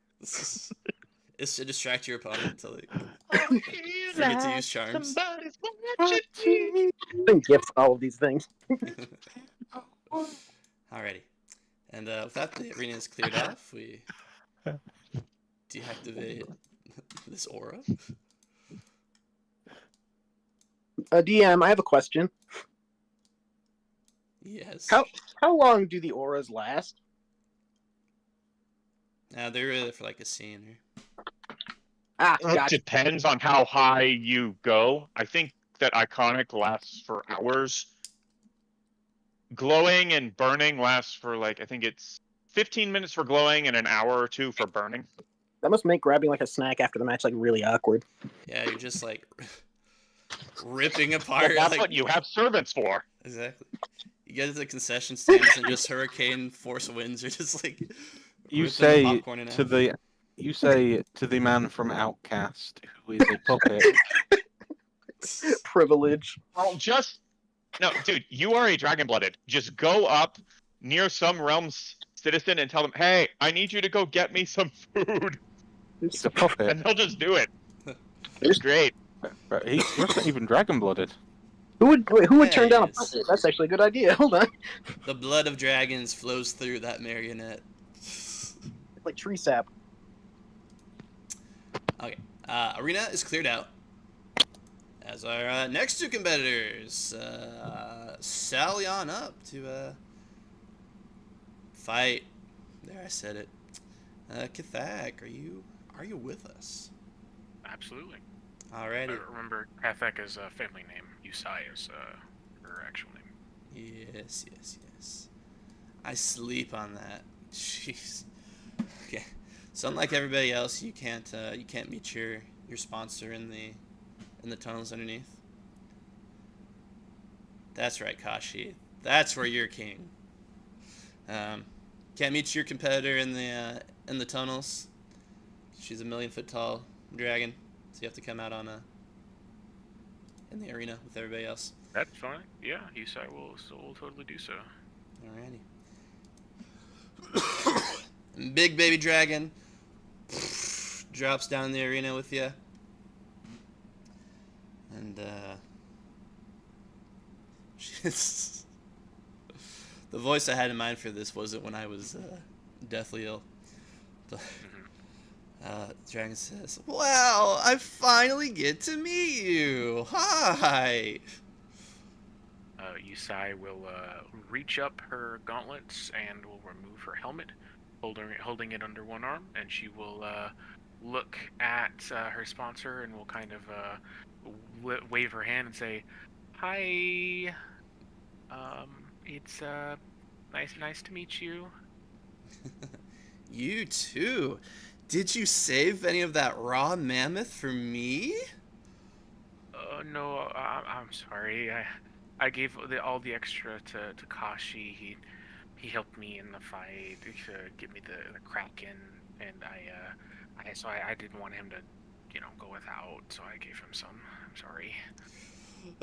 It's to distract your opponent until they Forget forget to use charms. Somebody's watching me. Doing gifts and all of these things. Alrighty. And with that, the arena is cleared off. We deactivate this aura. DM, I have a question. Yes. How long do the auras last? They're really for like a scene here. Ah, It gotcha. depends on how high you go. I think that iconic lasts for hours. Glowing and burning lasts for like, I think it's 15 minutes for glowing and an hour or two for burning. That must make grabbing like a snack after the match like really awkward. Yeah, you're just like ripping Well, apart. that's like, what you have servants for. Exactly. You get to the concession stands and just hurricane force winds are just like You ripping say popcorn in to half. the man from Outcast, who is a puppet. Privilege. Well, no, dude, you are a dragon-blooded. Just go up near some realm's citizen and tell them, hey, I need you to go get me some food. He's a puppet. And they'll just do it. It's great. But he's not even dragon-blooded. Who would turn down a Yes. puppet? That's actually a good idea. Hold on. The blood of dragons flows through that marionette. It's like tree sap. Okay. Arena is cleared out. As our next two competitors sally on up to fight. There, I said it. Kathak, are you with us? Absolutely. Alrighty. I remember Kathek is a family name. Usai is her actual name. Yes. I sleep on that. Jeez. Okay. So unlike everybody else, you can't meet your sponsor in the tunnels underneath. That's right, Kashi. That's where you're king. Can't meet your competitor in the tunnels. She's a 1,000,000-foot tall dragon, so you have to come out in the arena with everybody else. That's fine. Yeah, Usai will totally do so. Alrighty. Big baby dragon drops down in the arena with you. And the voice I had in mind for this wasn't when I was deathly ill. But dragon says, "Well, I finally get to meet you. Hi." Usai will reach up her gauntlets and will remove her helmet, holding it under one arm, and she will look at her sponsor and will kind of wave her hand and say, "Hi, it's nice to meet you." You too. Did you save any of that raw mammoth for me? No, I'm sorry. I gave all the extra to Kashi. He helped me in the fight to get me the Kraken, and I didn't want him to, go without, so I gave him some. I'm sorry.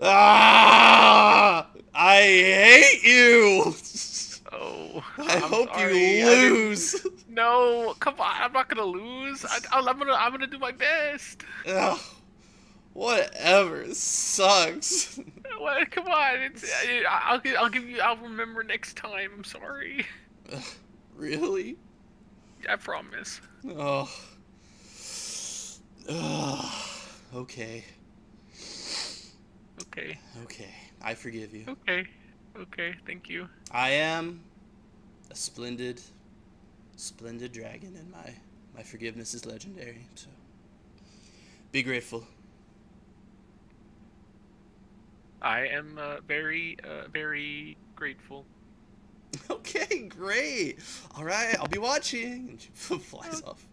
Ah! I hate you. Oh, I I'm hope sorry. you lose. No, come on! I'm not gonna lose. I'm gonna do my best. Ugh, whatever. This sucks. What? Come on! I'll give you. I'll remember next time. I'm sorry. Really? I promise. Oh. Ugh. Okay. Okay. Okay. I forgive you. Okay. Okay. Thank you. I am a splendid dragon, and my forgiveness is legendary. So be grateful. I am very grateful. Okay, great. All right, I'll be watching. And she flies off.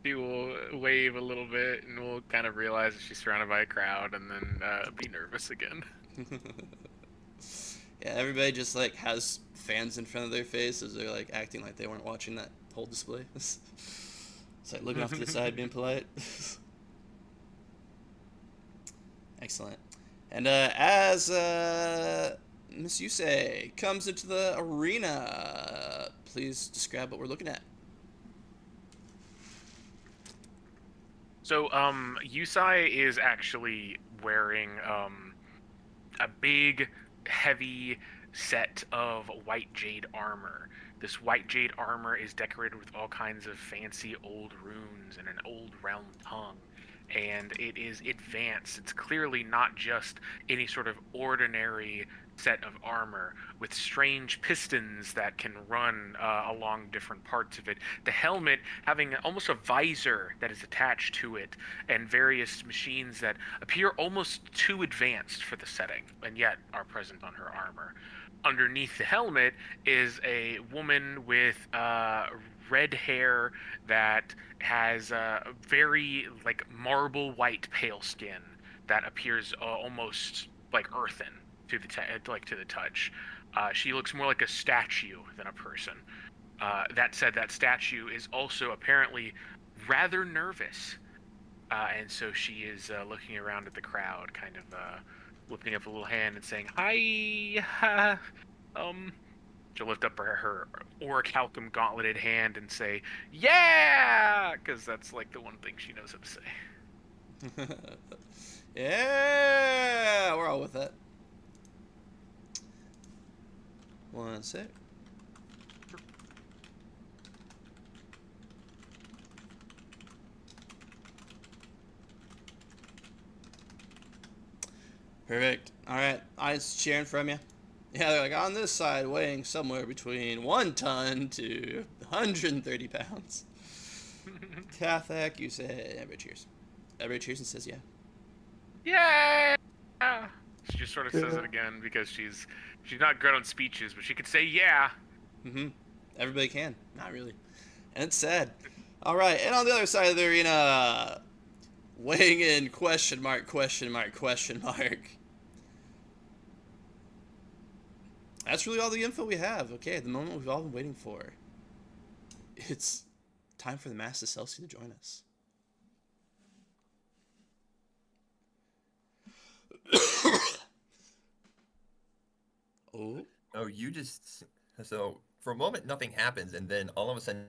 She will wave a little bit, and will kind of realize that she's surrounded by a crowd, and then be nervous again. Yeah, everybody just like has fans in front of their faces. They're like acting like they weren't watching that whole display. It's like looking off to the side, being polite. Excellent. And as Miss Yusei comes into the arena, please describe what we're looking at. So, Yusai is actually wearing a big, heavy set of white jade armor. This white jade armor is decorated with all kinds of fancy old runes and an old realm tongue. And it is advanced. It's clearly not just any sort of ordinary set of armor with strange pistons that can run along different parts of it. The helmet having almost a visor that is attached to it, and various machines that appear almost too advanced for the setting, and yet are present on her armor. Underneath the helmet is a woman with red hair that has very like marble white pale skin that appears almost like earthen to the to the touch. She looks more like a statue than a person. That said, that statue is also apparently rather nervous, and so she is looking around at the crowd, kind of lifting up a little hand and saying, "Hi." She'll lift up her orichalcum gauntleted hand and say, "Yeah!" Because that's like the one thing she knows how to say. Yeah, we're all with that. One sec. Perfect. All right, eyes cheering from you. Yeah, they're like on this side, weighing somewhere between 1 ton to 130 pounds. Kathak, you say everybody cheers. Everybody cheers and says yeah. Yeah! She just sort of says it again because she's not good on speeches, but she could say yeah. Mm-hmm. Everybody can. Not really. And it's sad. All right, and on the other side of the arena, weighing in question mark, question mark, question mark. That's really all the info we have. Okay, the moment we've all been waiting for. It's time for the Master Celsi to join us. Oh. Oh, you just so for a moment nothing happens, and then all of a sudden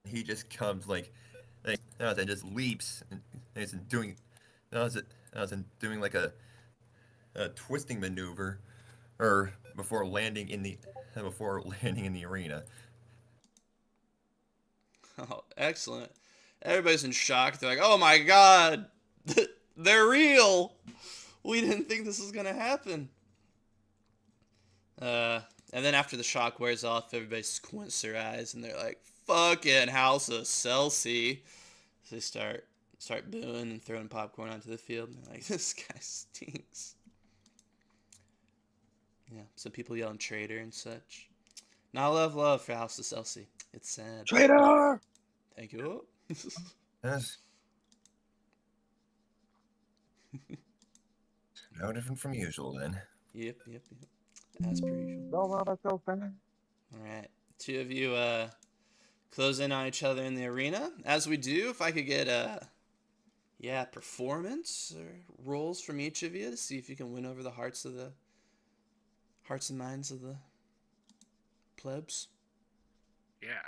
he just comes and just leaps and he's doing doing like a twisting maneuver, or before landing in the arena. Oh, excellent. Everybody's in shock. They're like, oh my god, they're real. We didn't think this was going to happen. And then after the shock wears off, everybody squints their eyes and they're like, fucking House of Celsi. So they start booing and throwing popcorn onto the field. And they're like, this guy stinks. Yeah, some people yelling traitor and such. Not love for House of Celsi. It's sad. Traitor! Thank you. That's no different from usual then. Yep. As per usual. All Alright. Two of you close in on each other in the arena. As we do, if I could get performance or roles from each of you to see if you can win over the hearts and minds of the plebs. Yeah.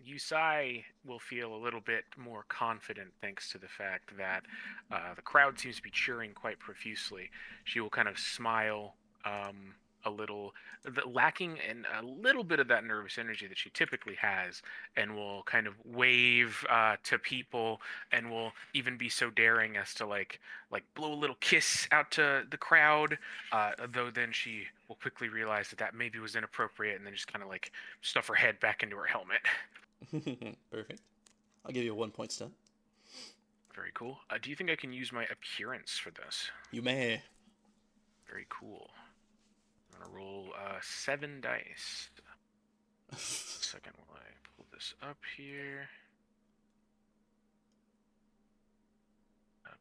Yusai will feel a little bit more confident thanks to the fact that the crowd seems to be cheering quite profusely. She will kind of smile a little, lacking in a little bit of that nervous energy that she typically has, and will kind of wave to people, and will even be so daring as to like blow a little kiss out to the crowd. Though then she will quickly realize that maybe was inappropriate, and then just kind of like stuff her head back into her helmet. Perfect. I'll give you a 1 point stunt. Very cool. Do you think I can use my appearance for this? You may. Very cool. I'm gonna roll 7 dice. Second one. this up here.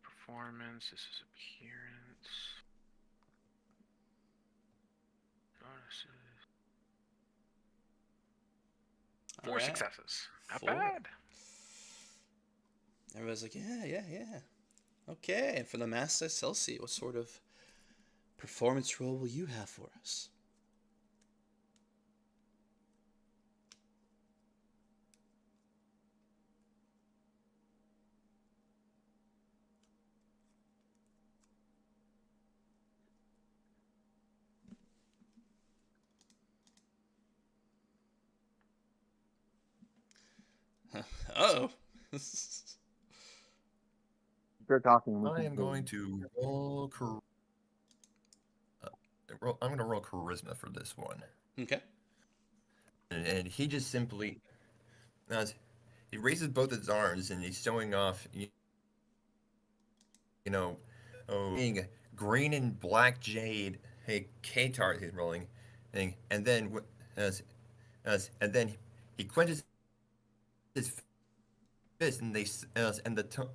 Performance. This is appearance. Bonuses. 4 Alright. successes. Not 4. bad. Everybody's like, yeah. Okay, and for the Master Celsi, what sort of performance role will you have for us? Oh. You're talking. I am going to roll. I'm going to roll charisma for this one, Okay. and he just simply, he raises both his arms and he's showing off, being green and black jade, a K-tar he's rolling, and then and then he clenches his fist, and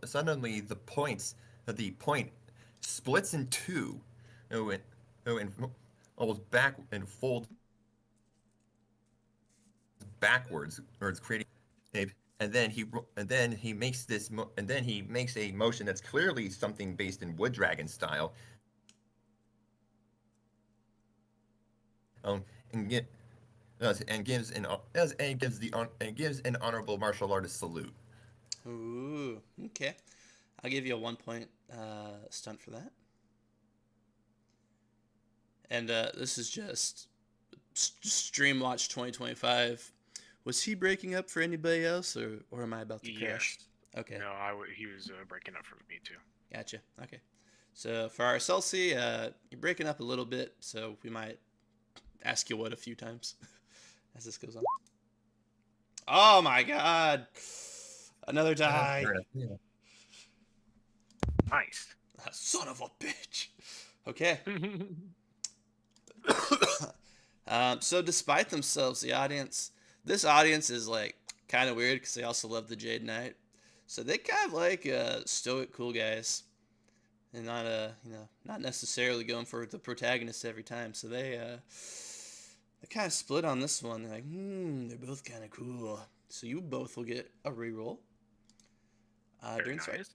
suddenly the point splits in two, and almost back and folds backwards, or it's creating a. And then he makes a motion that's clearly something based in Wood Dragon style. And get and gives an honorable martial artist salute. Ooh, okay. I'll give you a 1 point stunt for that. And this is just Stream Watch 2025. Was he breaking up for anybody else, or am I about to crash? Okay. No, he was breaking up for me too. Gotcha. Okay. So for our Celsi, you're breaking up a little bit, so we might ask you what a few times as this goes on. Oh my god! Another die! Nice. Son of a bitch! Okay. So despite themselves, this audience is like kind of weird because they also love the Jade Knight. So they kind of like stoic, cool guys, and not necessarily going for the protagonist every time. So they kind of split on this one. They're like, they're both kind of cool. So you both will get a reroll during this fight. Nice.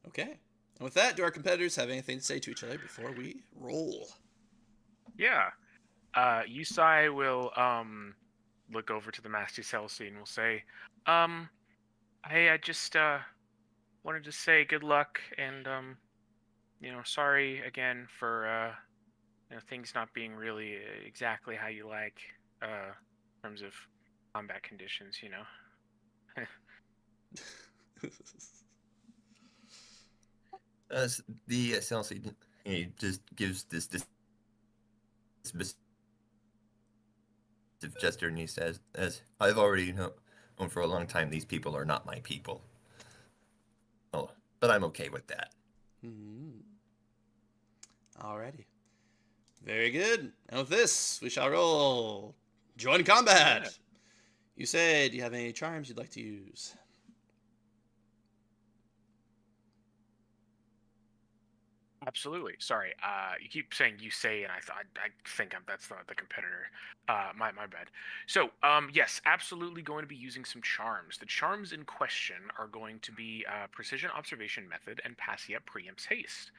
Okay. And with that, do our competitors have anything to say to each other before we roll? Yeah. Yusai will look over to the Master Celsi and will say, hey, I just wanted to say good luck and sorry again for things not being really exactly how you like in terms of combat conditions, The Celsi, he just gives this dismissive gesture, and he says, "As I've already known for a long time, these people are not my people. Oh, but I'm okay with that." Alrighty. Very good. And with this, we shall roll. Join combat. Yeah. You say, do you have any charms you'd like to use? Absolutely. Sorry. You keep saying you say, and I think that's not the competitor. My bad. So, yes, absolutely going to be using some charms. The charms in question are going to be Precision Observation Method and Pass Yet Preempts Haste.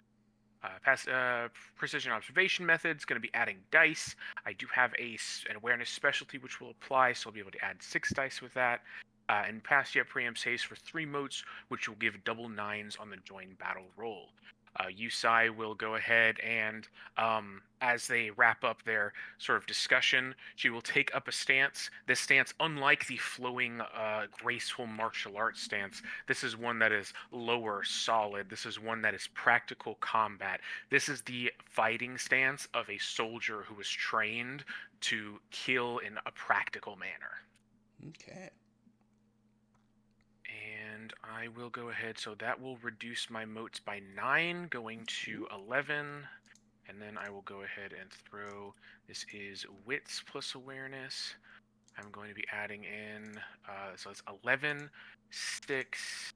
Precision Observation Method is going to be adding dice. I do have an awareness specialty which will apply, so I'll be able to add 6 dice with that. And Pass Yet Preempts Haste for 3 motes, which will give double 9s on the join battle roll. Yusai will go ahead and, as they wrap up their sort of discussion, she will take up a stance. This stance, unlike the flowing, graceful martial arts stance, this is one that is lower, solid. This is one that is practical combat. This is the fighting stance of a soldier who is trained to kill in a practical manner. Okay. And I will go ahead, so that will reduce my motes by 9, going to 11. And then I will go ahead and throw, this is wits plus awareness. I'm going to be adding in, so it's 11, 6,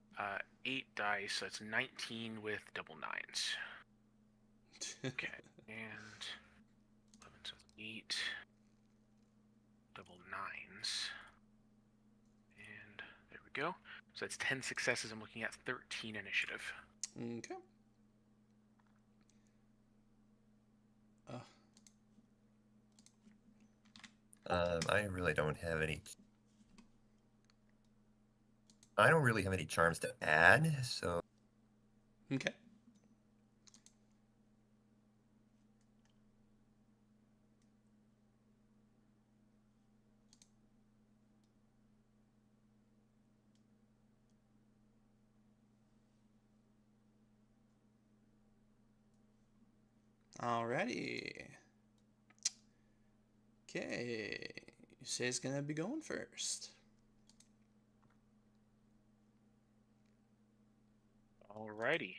8 dice, so it's 19 with double nines. Okay, and 11, so it's 8, double nines. And there we go. So that's 10 successes. I'm looking at 13 initiative. Okay. I really don't have any. I don't really have any charms to add, so Okay. Alrighty. Okay. You say it's gonna be going first. Alrighty.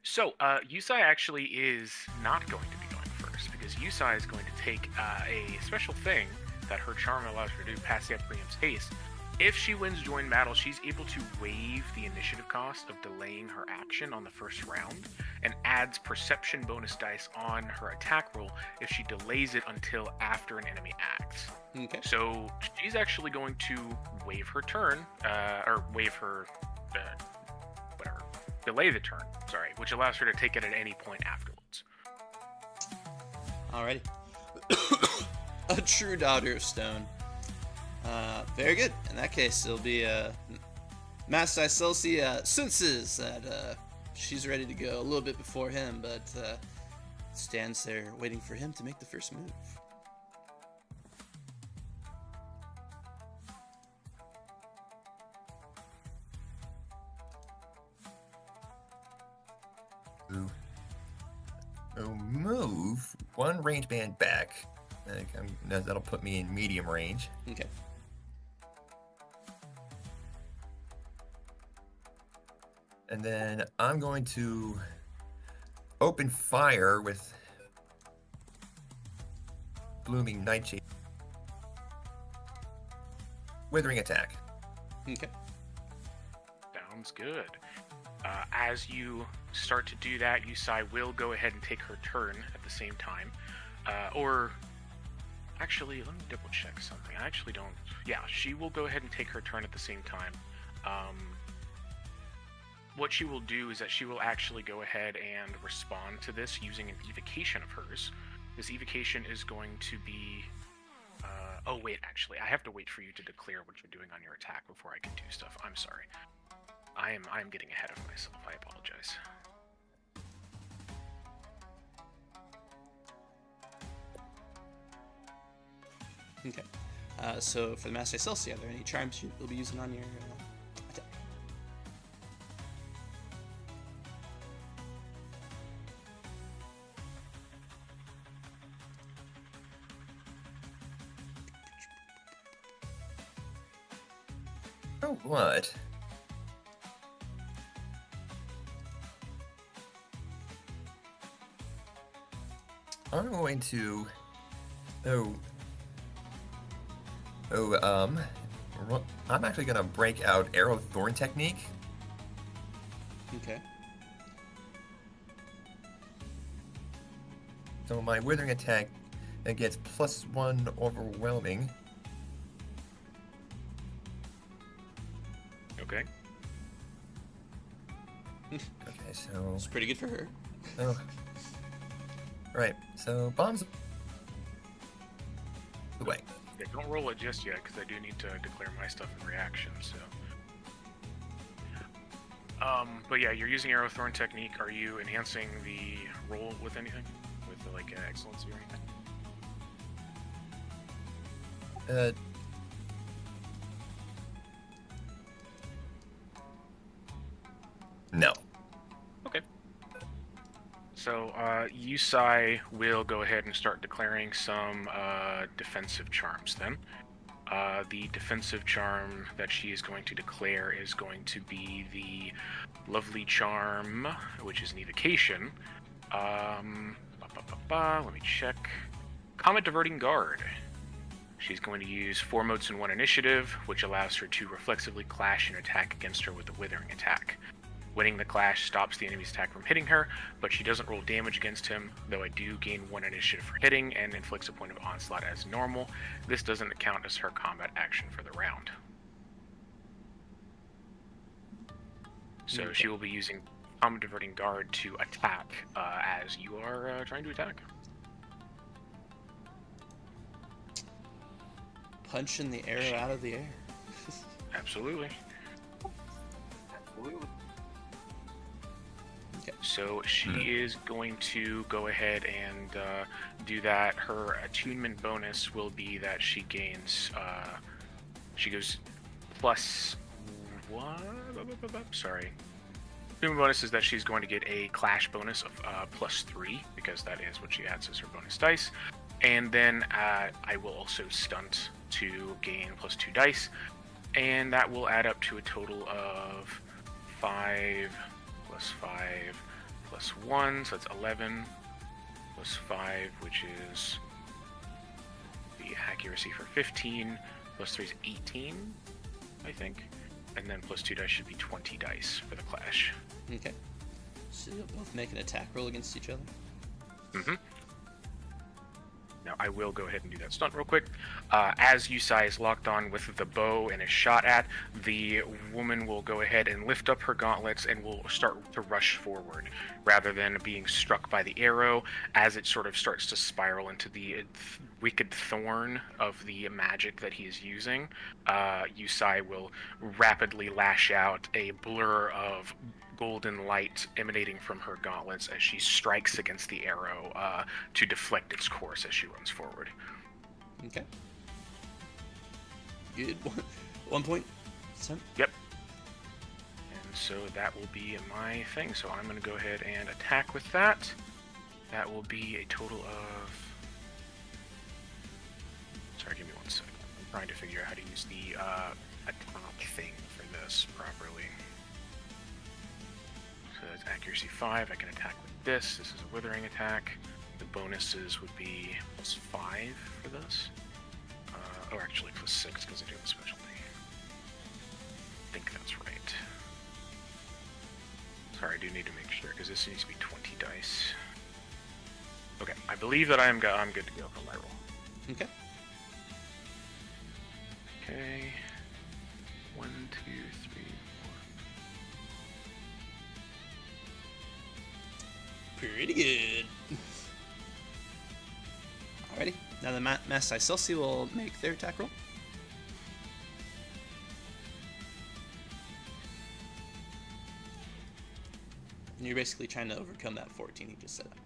So, Yusai actually is not going to be going first, because Yusai is going to take a special thing that her charm allows her to do, pass the Preempt's haste. If she wins Join Battle, she's able to waive the initiative cost of delaying her action on the first round, and adds perception bonus dice on her attack roll if she delays it until after an enemy acts. Okay. So she's actually going to waive her turn, or waive her, whatever, delay the turn, sorry, which allows her to take it at any point afterwards. Alrighty. A true daughter of stone. Very good. In that case, it'll be Master Iselsi senses that she's ready to go a little bit before him, but stands there waiting for him to make the first move. move one range band back. That'll put me in medium range. Okay. And then I'm going to open fire with Blooming Nightshade. Withering attack. Okay. Sounds good. As you start to do that, Yusai will go ahead and take her turn at the same time. Or, actually, let me double check something. I actually don't... Yeah, she will go ahead and take her turn at the same time. What she will do is that she will actually go ahead and respond to this using an evocation of hers. This evocation is going to be... oh, wait, actually, I have to wait for you to declare what you're doing on your attack before I can do stuff. I'm sorry. I am getting ahead of myself. I apologize. Okay. So for the Master Iselsi, are there any charms you'll be using on your attack? Oh, what? I'm going to... I'm actually going to break out Arrow Thorn Technique. Okay. So my Withering attack, it gets +1 overwhelming. Okay. Okay, so... It's pretty good for her. Oh. Right, so bombs away. Yeah, don't roll it just yet, because I do need to declare my stuff in reaction, so... But yeah, you're using Arrow Thorn Technique. Are you enhancing the roll with anything? With, like, Excellency or anything? No. Okay. So, Yusai will go ahead and start declaring some defensive charms then. The defensive charm that she is going to declare is going to be the Lovely Charm, which is an evocation. Let me check. Comet Diverting Guard. She's going to use 4 motes and 1 initiative, which allows her to reflexively clash and attack against her with a withering attack. Winning the clash stops the enemy's attack from hitting her, but she doesn't roll damage against him, though I do gain 1 initiative for hitting and inflicts a point of onslaught as normal. This doesn't count as her combat action for the round. So she will be using Combat Diverting Guard to attack as you are trying to attack. Punching the arrow out of the air. Absolutely. Absolutely. Okay. So she is going to go ahead and do that. Her attunement bonus will be that she gains. She goes plus what? Sorry. Attunement bonus is that she's going to get a clash bonus of plus 3 because that is what she adds as her bonus dice. And then I will also stunt to gain plus 2 dice, and that will add up to a total of 5 plus 5 plus 1, so that's 11 plus 5, which is the accuracy for 15, plus 3 is 18, I think, and then plus 2 dice should be 20 dice for the clash. Okay. So you'll both make an attack roll against each other? Mm-hmm. Now, I will go ahead and do that stunt real quick. As Yusai is locked on with the bow and is shot at, the woman will go ahead and lift up her gauntlets and will start to rush forward. Rather than being struck by the arrow, as it sort of starts to spiral into the wicked thorn of the magic that he is using, Yusai will rapidly lash out a blur of golden light emanating from her gauntlets as she strikes against the arrow to deflect its course as she runs forward. Okay. Good. 1 point. Yep. And so that will be my thing. So I'm going to go ahead and attack with that. That will be a total of... Sorry, give me 1 second. I'm trying to figure out how to use the attack thing for this properly. So that's accuracy 5. I can attack with this. This is a withering attack. The bonuses would be plus 5 for this. Or actually plus 6 because I do have a specialty. I think that's right. Sorry, I do need to make sure because this needs to be 20 dice. Okay, I believe that I'm good to go for my roll. Okay. Okay. 1, 2, 3, 4. Pretty good. Alrighty. Now the Mass Icelsi will make their attack roll. And you're basically trying to overcome that 14 he just set up.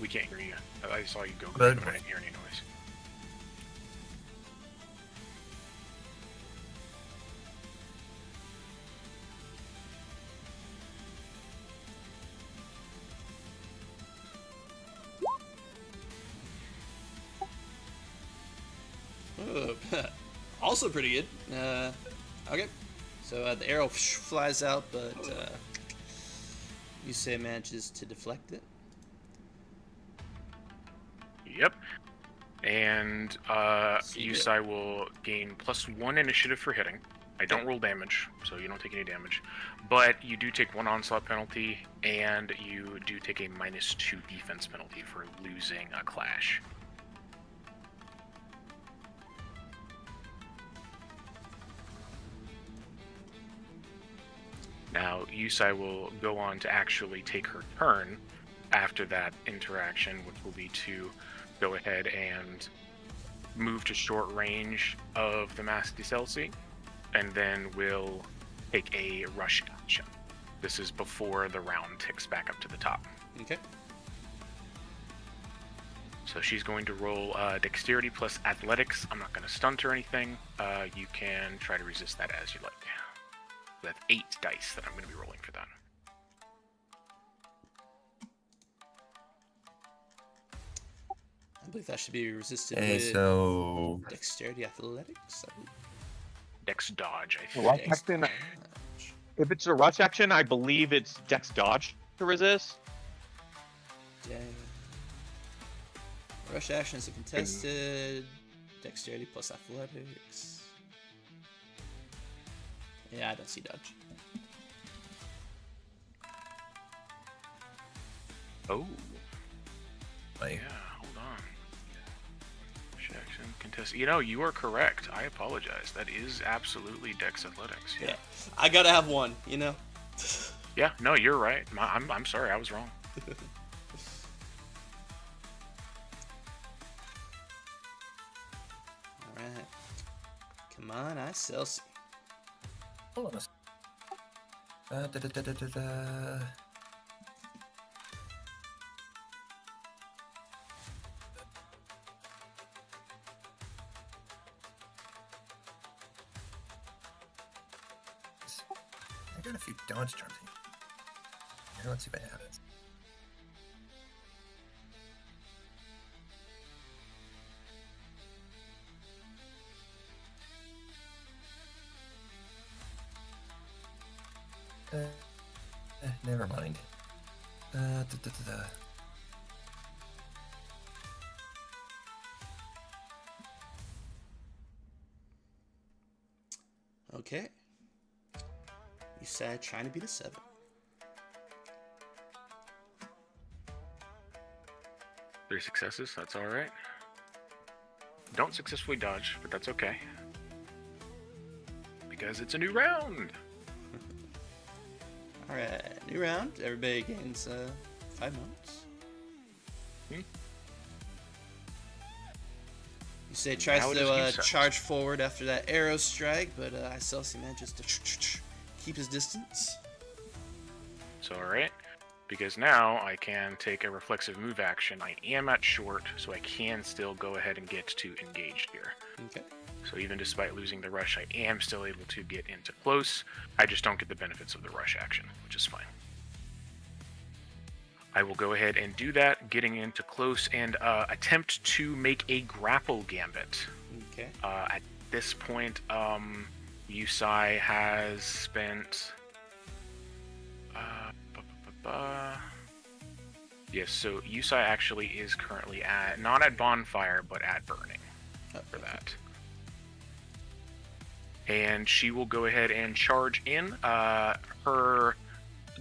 We can't hear you. I saw you go, But- but I didn't hear any noise. Oh, also pretty good. Okay. So the arrow flies out, but Yusei manages to deflect it. Yep. And Yusai will gain plus 1 initiative for hitting. I don't roll damage, so you don't take any damage. But you do take 1 onslaught penalty, and you do take a -2 defense penalty for losing a clash. Now, Yusai will go on to actually take her turn after that interaction, which will be to go ahead and move to short range of the Mass Icelsi, and then will take a rush action. This is before the round ticks back up to the top. Okay. So she's going to roll dexterity plus athletics. I'm not going to stunt or anything. You can try to resist that as you like. That's 8 dice that I'm going to be rolling for that. I believe that should be resisted Okay, with so dexterity athletics. I believe. Dex dodge, I Rush think. action. Dodge. If it's a rush action, I believe it's Dex dodge to resist. Dang. Rush action is a contested. Dexterity plus athletics. Yeah, I don't see dodge. Oh, like, yeah, hold on. Rush action, contest. You know, you are correct. I apologize. That is absolutely Dex athletics. Yeah, I gotta have one, you know. Yeah, no, you're right. I'm sorry, I was wrong. All right. Come on, Excelsior. hold on a second. I got a few dodge charms here. Let's see what happens. Never mind. Okay. You said trying to beat a 7. Three successes, that's alright. Don't successfully dodge, but that's okay. Because it's a new round! Alright, new round. Everybody gains 5 moments. Hmm. You say it tries Now it is to game set. charge forward after that arrow strike, but Excelsior manages to keep his distance. It's alright. Because now I can take a reflexive move action. I am at short, so I can still go ahead and get to engaged here. Okay. So even despite losing the rush, I am still able to get into close. I just don't get the benefits of the rush action, which is fine. I will go ahead and do that, getting into close and attempt to make a grapple gambit. Okay. At this point, Yusai has spent... Yes, so Yusai actually is currently at, not at bonfire, but at burning for that. And she will go ahead and charge in. Her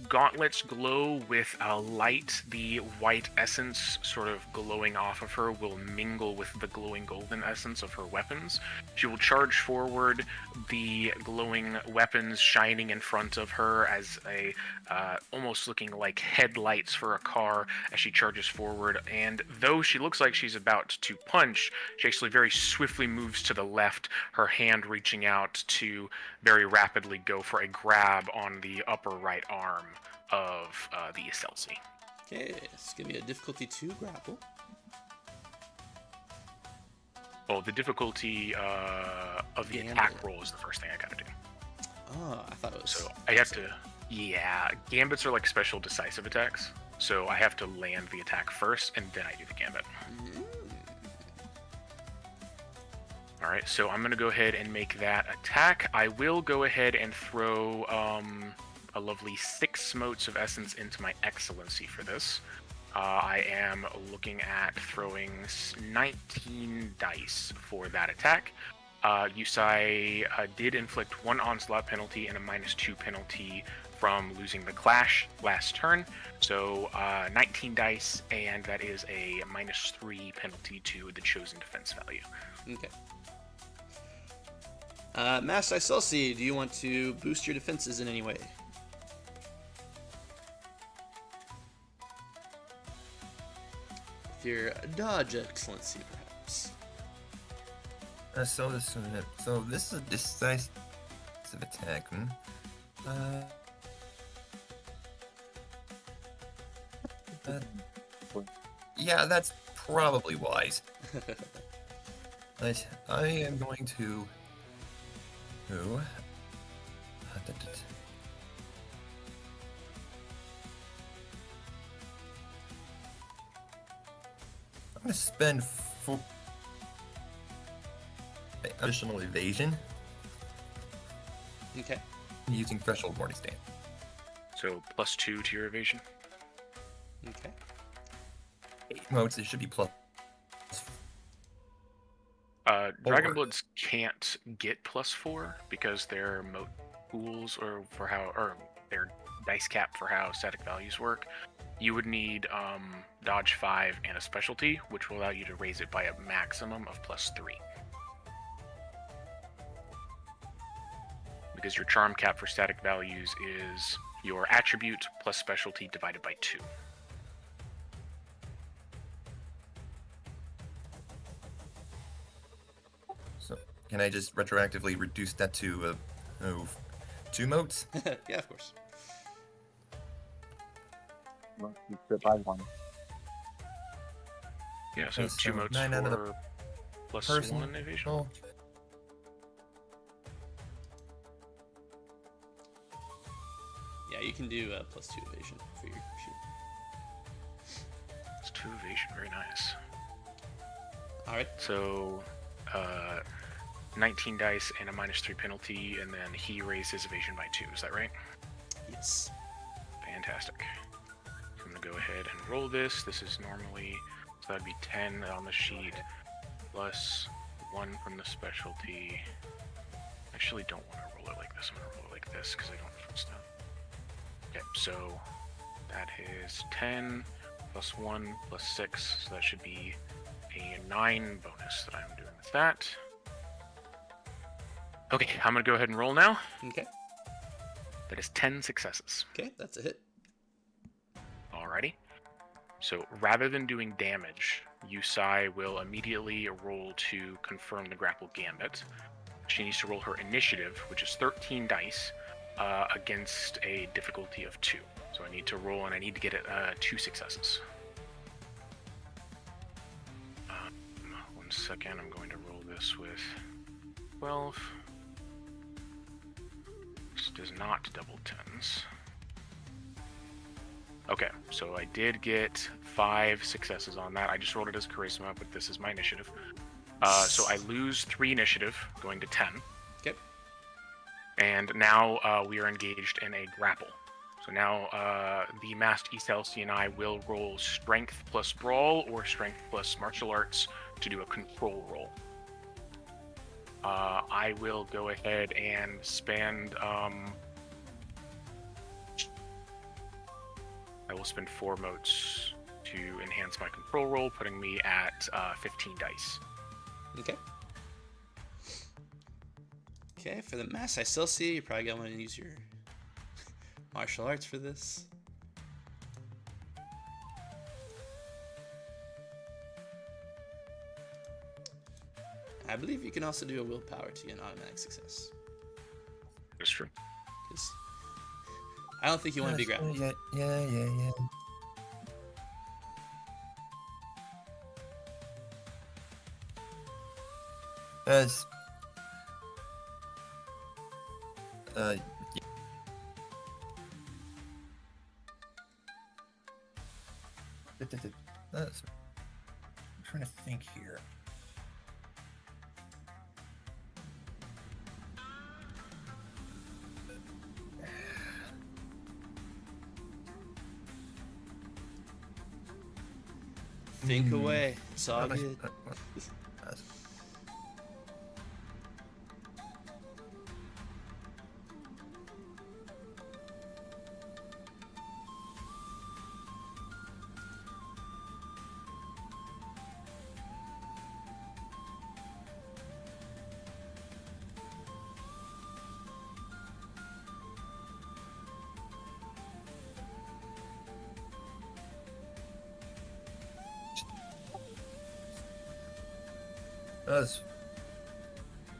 gauntlets glow with a light. The white essence sort of glowing off of her will mingle with the glowing golden essence of her weapons. She will charge forward, the glowing weapons shining in front of her as a almost looking like headlights for a car as she charges forward. And though she looks like she's about to punch, she actually very swiftly moves to the left, her hand reaching out to very rapidly go for a grab on the upper right arm of the Excelsior. Okay, it's gonna be a difficulty 2 grapple. Oh, the difficulty of the attack roll is the first thing I gotta do. Oh, I thought it was. So I have to, yeah, gambits are like special decisive attacks. So I have to land the attack first, and then I do the gambit. All right, so I'm gonna go ahead and make that attack. I will go ahead and throw a lovely 6 smotes of essence into my excellency for this. I am looking at throwing 19 dice for that attack. Yusai did inflict 1 onslaught penalty and a -2 penalty from losing the clash last turn. So 19 dice, and that is a -3 penalty to the chosen defense value. Okay. Master Excelsior, do you want to boost your defenses in any way? With your dodge excellency, perhaps. So this is a decisive attack. Yeah, that's probably wise. But I am going to. I'm going to spend for additional evasion Okay. using threshold warning stand. So +2 to your evasion. Okay. 8 modes, it should be plus. Dragon Bloods can't get +4 because their moat pools or their dice cap for how static values work. You would need dodge 5 and a specialty, which will allow you to raise it by a maximum of +3. Because your charm cap for static values is your attribute plus specialty divided by 2. So can I just retroactively reduce that to 2 modes? Yeah, of course. Well, you survive one. Yeah, so Okay, 2 so motes 9 out of the for plus person- 1 evasion. Oh, Yeah, you can do +2 evasion for your shoot. It's 2 evasion, very nice. All right. So 19 dice and a -3 penalty, and then he raised his evasion by 2. Is that right? Yes. Fantastic. I'm gonna go ahead and roll this. This is normally, so that'd be 10 on the sheet, plus 1 from the specialty. I actually don't want to roll it like this. I'm gonna roll it like this because I don't trust that. Okay, so that is 10 plus 1 plus 6, so that should be a 9 bonus that I'm doing with that. Okay, I'm gonna go ahead and roll now. Okay. That is 10 successes. Okay, that's a hit. Alrighty. So rather than doing damage, Yusai will immediately roll to confirm the grapple gambit. She needs to roll her initiative, which is 13 dice, against a difficulty of 2. So I need to roll, and I need to get it 2 successes. 1 second, I'm going to roll this with 12. This does not double 10s. Okay, so I did get 5 successes on that. I just rolled it as charisma, but this is my initiative. So I lose 3 initiative, going to 10. Okay. And now we are engaged in a grapple. So now the masked East Elsie and I will roll strength plus brawl or strength plus martial arts to do a control roll. I will go ahead and spend... I will spend 4 motes to enhance my control roll, putting me at 15 dice. Okay. Okay, for the mess, I still see you're probably gonna want to use your martial arts for this. I believe you can also do a willpower to get an automatic success. That's true. Because I don't think you want to be grappled. Yeah. As I'm trying to think here. Think away. It's all good.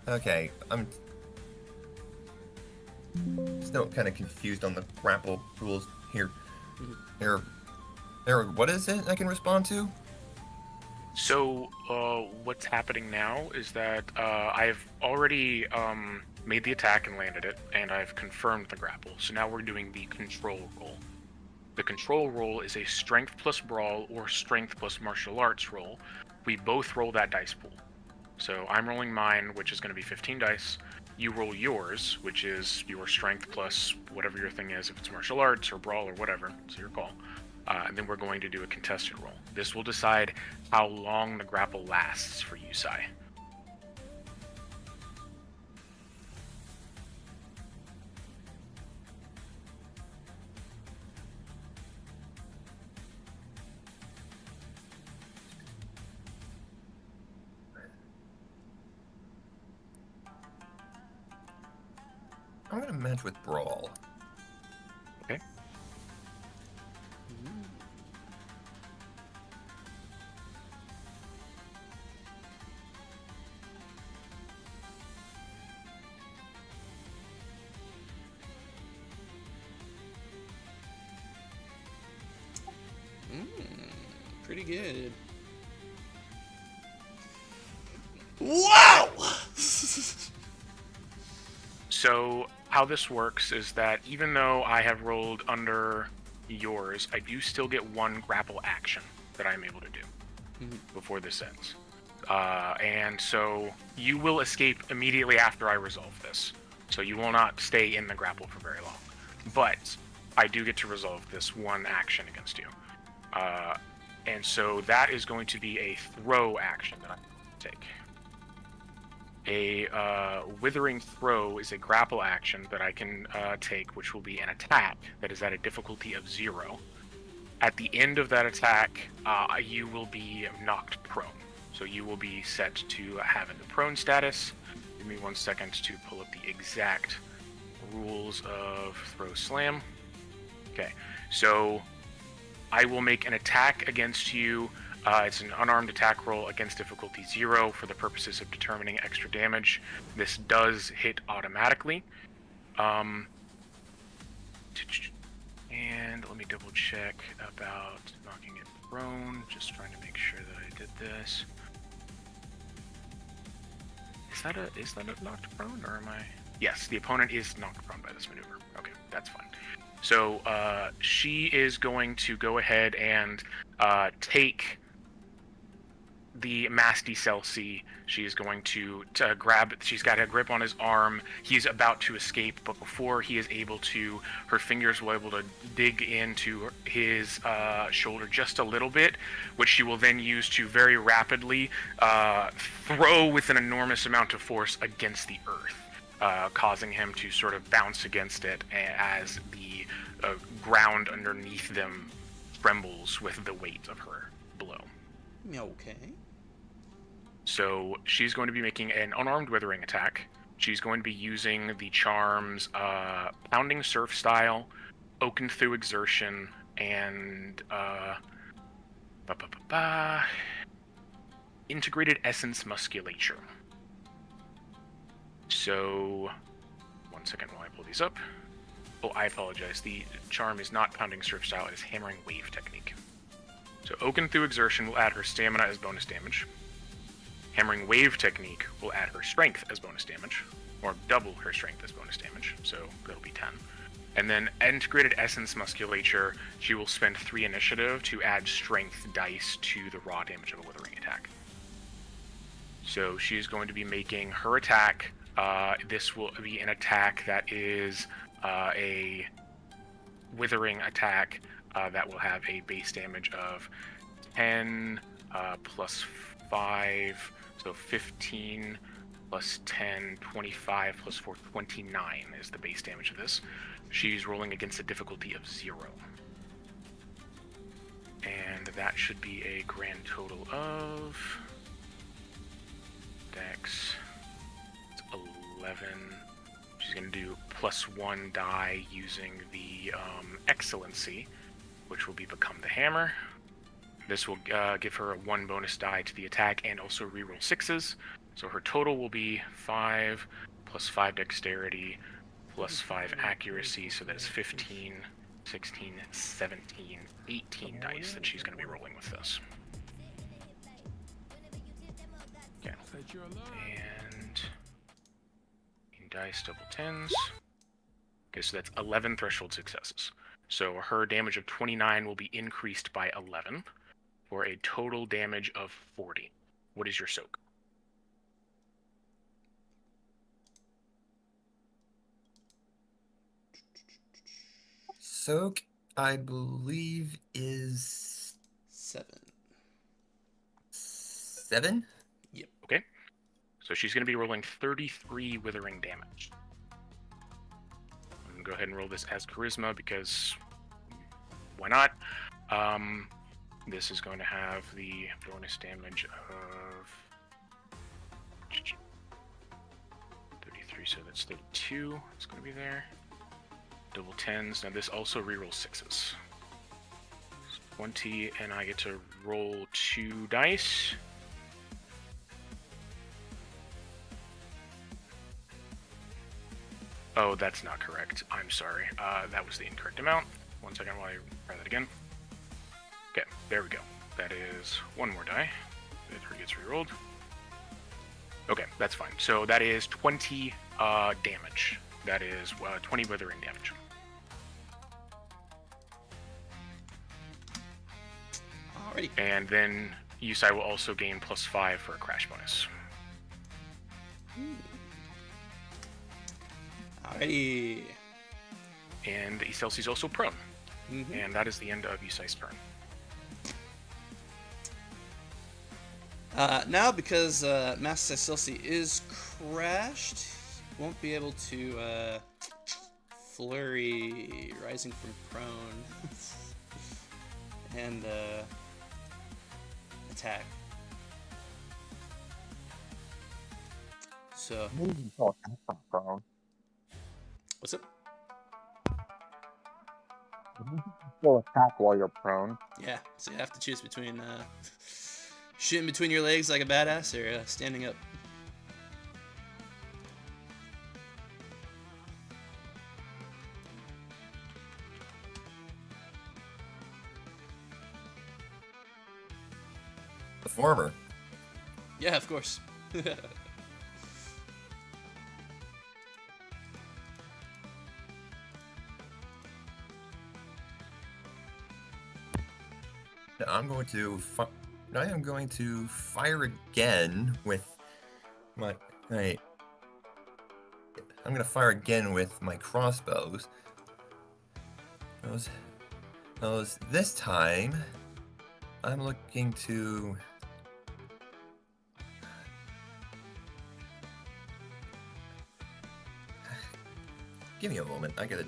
Okay, I'm still kind of confused on the grapple rules here. What is it I can respond to? So, what's happening now is that I've already made the attack and landed it, and I've confirmed the grapple. So now we're doing the control roll. The control roll is a strength plus brawl or strength plus martial arts roll, we both roll that dice pool. So I'm rolling mine, which is going to be 15 dice. You roll yours, which is your strength plus whatever your thing is, if it's martial arts or brawl or whatever. It's your call. And then we're going to do a contested roll. This will decide how long the grapple lasts for you, Sai. I'm gonna match with Brawl. Okay. Pretty good. Wow! So how this works is that even though I have rolled under yours, I do still get one grapple action that I'm able to do before this ends. And so you will escape immediately after I resolve this. So you will not stay in the grapple for very long. But I do get to resolve this one action against you. And so that is going to be a throw action that I take. A Withering Throw is a grapple action that I can take, which will be an attack that is at a difficulty of 0. At the end of that attack, you will be knocked prone. So you will be set to have the prone status. Give me 1 second to pull up the exact rules of Throw Slam. Okay, so I will make an attack against you. It's an unarmed attack roll against difficulty 0 for the purposes of determining extra damage. This does hit automatically. And let me double check about knocking it prone. Just trying to make sure that I did this. Is that a knocked prone, or am I? Yes, the opponent is knocked prone by this maneuver. Okay, that's fine. So she is going to go ahead and take the Masty Celsi. She is going to grab, she's got a grip on his arm. He's about to escape, but before he is able to, her fingers will be able to dig into his shoulder just a little bit, which she will then use to very rapidly throw with an enormous amount of force against the earth, causing him to sort of bounce against it as the ground underneath them trembles with the weight of her blow. Okay. So she's going to be making an unarmed withering attack. She's going to be using the charms Pounding Surf Style, Oaken Through Exertion, and Integrated Essence Musculature. So, 1 second while I pull these up. Oh, I apologize. The charm is not Pounding Surf Style, it is Hammering Wave Technique. So Oaken Through Exertion will add her stamina as bonus damage. Hammering Wave Technique will add her strength as bonus damage, or double her strength as bonus damage, so that'll be 10. And then Integrated Essence Musculature, she will spend 3 initiative to add strength dice to the raw damage of a withering attack. So she's going to be making her attack. This will be an attack that is a withering attack that will have a base damage of 10 plus 5, so 15 plus 10, 25 plus 4, 29 is the base damage of this. She's rolling against a difficulty of 0. And that should be a grand total of Dex. It's 11. She's going to do +1 die using the Excellency, which will be Become the Hammer. This will give her a 1 bonus die to the attack and also reroll 6s. So her total will be 5 plus 5 dexterity plus 5 accuracy. So that's 15, 16, 17, 18 dice that she's going to be rolling with this. Okay. And dice, double 10s. Okay, so that's 11 threshold successes. So her damage of 29 will be increased by 11. for a total damage of 40. What is your soak? Soak, I believe, is 7. 7. Yep. Okay. So she's going to be rolling 33 withering damage. I'm going to go ahead and roll this as charisma because why not? This is going to have the bonus damage of 33, so that's 32. It's going to be there. Double 10s. Now this also rerolls 6s. 20, and I get to roll 2 dice. Oh, that's not correct. I'm sorry. That was the incorrect amount. 1 second while I try that again. Okay, there we go. That is 1 more die. It gets rerolled. Okay, that's fine. So that is 20 damage. That is 20 withering damage. Alrighty. And then Yusai will also gain +5 for a crash bonus. Alrighty. And Iselsi is also prone. Mhm. And that is the end of Yusai's turn. Now, because Master Silsi is crashed, he won't be able to flurry rising from prone and attack. So, what's up? Still attack while you're prone. Yeah, so you have to choose between shooting between your legs like a badass or standing up. The former. Yeah, of course. I am going to fire again with my. Right. I'm gonna fire again with my crossbows. Those. This time, I'm looking to. Give me a moment. I gotta.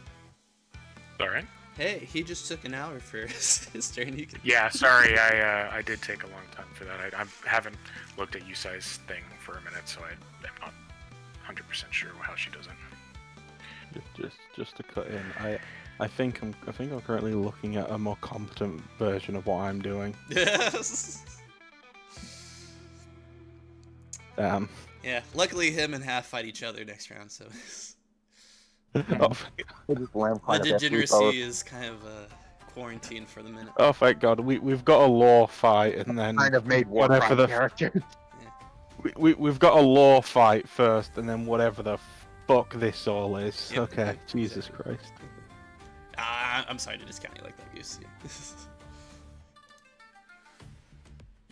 All right. Hey, he just took an hour for his turn. You can... Yeah, sorry, I did take a long time for that. I haven't looked at Yusai's thing for a minute, so I'm not 100% sure how she does it. Just to cut in, I think I'm currently looking at a more competent version of what I'm doing. Yes. Yeah, luckily him and Half fight each other next round, so Oh, the degeneracy is kind of quarantined for the minute. oh, thank God, we've got a law fight, and then Kind of made war whatever the character. we've got a law fight first, and then whatever the fuck this all is. Yep. Okay, Jesus Christ. I'm sorry to discount you like that, Goose.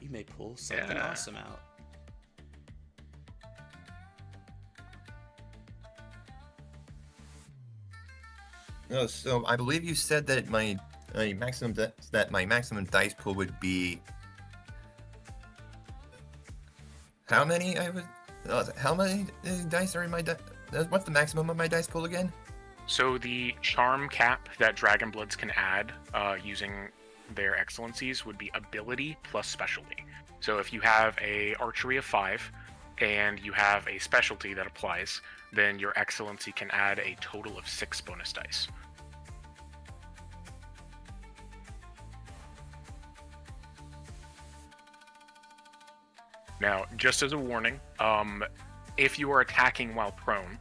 You may pull something Yeah. awesome out. No, so I believe you said that my maximum dice pool would be how many? How many dice are in my what's the maximum of my dice pool again? So the charm cap that Dragon Bloods can add using their excellencies would be ability plus specialty. So if you have a archery of 5 and you have a specialty that applies, then your excellency can add a total of 6 bonus dice. Now, just as a warning, if you are attacking while prone,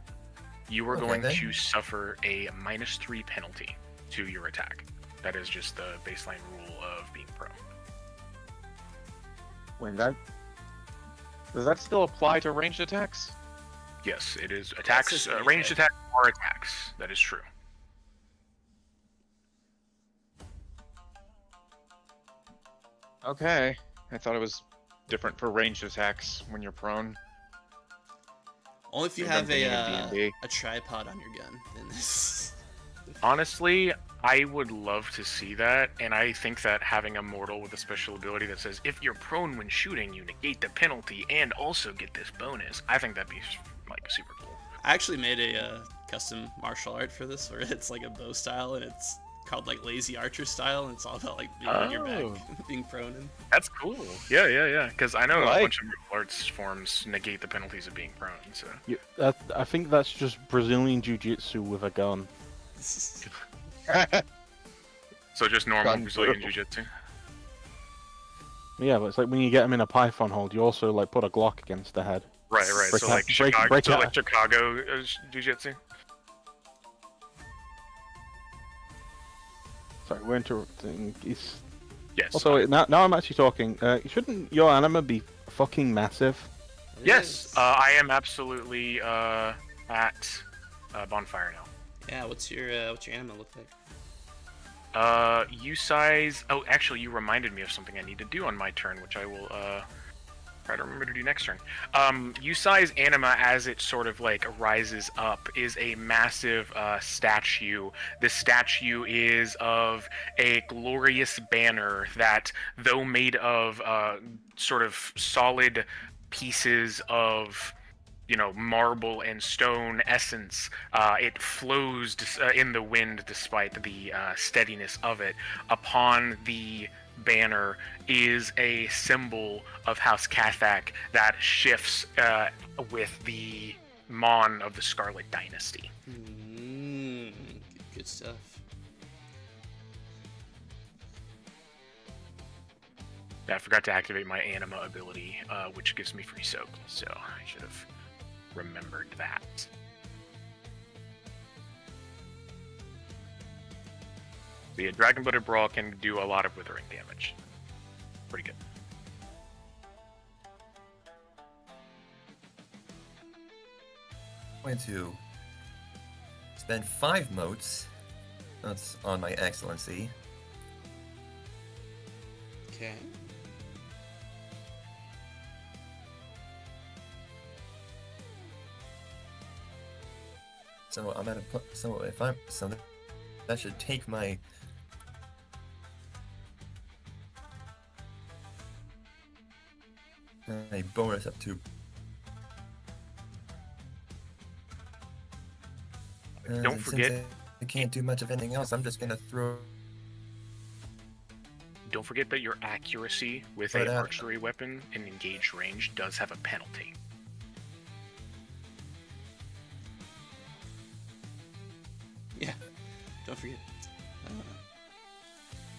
you are Okay, going then. to suffer a -3 penalty to your attack. That is just the baseline rule of being prone. Wait, does that still apply to ranged attacks? Yes, it is attacks, says anything. ranged attacks or attacks. That is true. Okay. I thought it was different for ranged attacks when you're prone. Only if you Maybe I'm have thinking of D&D. a tripod on your gun in this. Honestly, I would love to see that, and I think that having a mortal with a special ability that says if you're prone when shooting, you negate the penalty and also get this bonus. I think that'd be like super cool. I actually made a custom martial art for this, where it's like a bow style, and it's called like lazy archer style, and it's all about like being on your back, being prone. And That's cool. Yeah. Because I know Like- a bunch of martial arts forms negate the penalties of being prone. So I think that's just Brazilian Jiu-Jitsu with a gun. just normal Gun Brazilian brutal. jiu-jitsu. Yeah, but it's like when you get them in a python hold, you also like put a Glock against the head. Right. Break So out- like break- Chicago, break so out. like Chicago jiu-jitsu. Sorry, we're interrupting. Yes. Also, now I'm actually talking. Shouldn't your anima be fucking massive? Yes, I am absolutely at bonfire now. Yeah, what's your anima look like? U size. Oh, actually, you reminded me of something I need to do on my turn, which I will try to remember to do next turn. U size anima, as it sort of like rises up, is a massive statue. This statue is of a glorious banner that, though made of sort of solid pieces of marble and stone essence, it flows in the wind despite the steadiness of it. Upon the banner is a symbol of House Cathak that shifts with the Mon of the Scarlet Dynasty. Good stuff. Yeah, I forgot to activate my anima ability, which gives me free soak, so I should have remembered that. So yeah, Dragon Blooded Brawl can do a lot of withering damage. Pretty good. I'm going to spend 5 motes. That's on my excellency. Okay. So I'm gonna put. So if I'm. So that should take my. My bonus up to. Don't since forget. I can't do much of anything else. I'm just gonna throw. Don't forget that your accuracy with But, a archery weapon in engaged range does have a penalty. Yeah. Don't forget.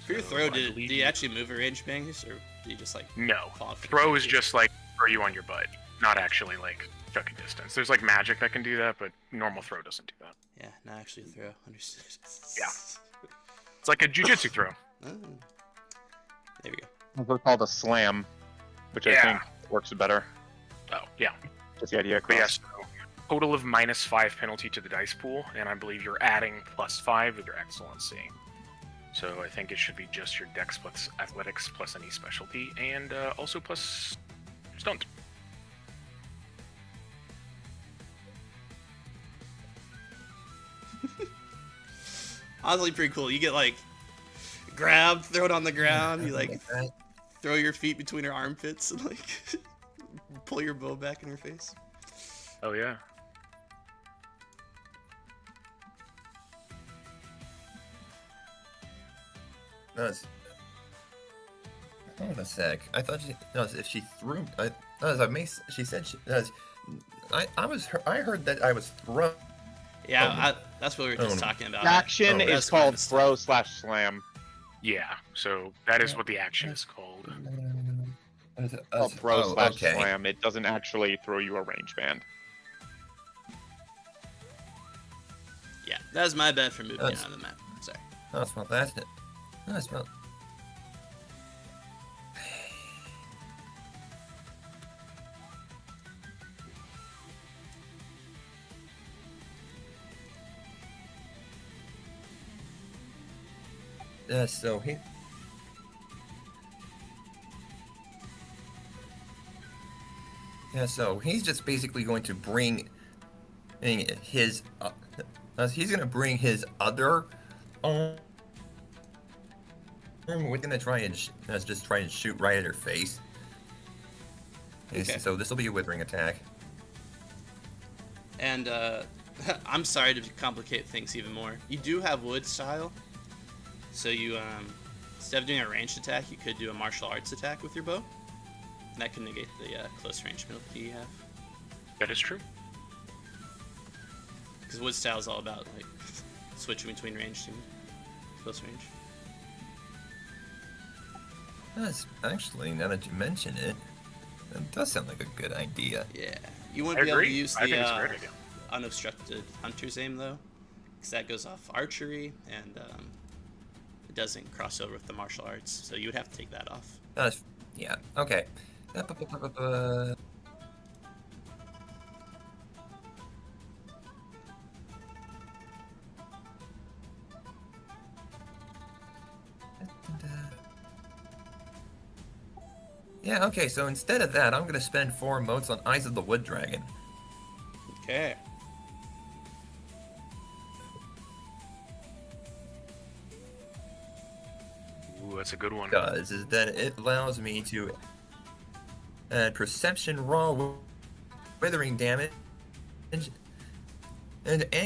For your So, throw, I do believe you you- actually move a range bangs, or do you just like No. fall off your Throw is feet? just like throw you on your butt, not actually like chucking distance. There's like magic that can do that, but normal throw doesn't do that. Yeah, not actually throw. Understood. Yeah. It's like a jujitsu throw. Oh. There we go. It's called a slam, which I Yeah. think works better. Oh, yeah. Just the idea. But yes, total of -5 penalty to the dice pool, and I believe you're adding +5 with your excellency. So I think it should be just your dex plus athletics plus any specialty, and also plus stunt. Honestly, pretty cool. You get like grabbed, throw it on the ground. You like throw your feet between her armpits and like pull your bow back in her face. Oh yeah. No, it's. Hold on a sec. I thought she. No, if she threw. She said she. I heard that I was thrown. Yeah, that's what we were just Oh. talking about. Action Oh, is that's kind called of throw / slam. Yeah. So that is what the action is called. Called throw / okay. slam. It doesn't actually throw you a range band. Yeah, that was my bad for moving That's- out of the map. Sorry. No, it's not that. No, it's not. So he. Yeah, so he's just basically going to bring his he's gonna bring his other arm. We're gonna try and just try and shoot right at her face. Okay. So this will be a withering attack. And I'm sorry to complicate things even more. You do have wood style, so you instead of doing a ranged attack, you could do a martial arts attack with your bow. And that can negate the close range penalty you have. That is true. Because wood style is all about like switching between ranged and close range. That's actually, now that you mention it, that does sound like a good idea. Yeah, you wouldn't I be able to agree. use I think it's a the great idea. unobstructed hunter's aim though, because that goes off archery and it doesn't cross over with the martial arts, so you would have to take that off. Yeah, okay. Yeah, okay, so instead of that, I'm gonna spend 4 motes on Eyes of the Wood Dragon. Okay. Ooh, that's a good one. Does is that it allows me to add perception raw withering damage and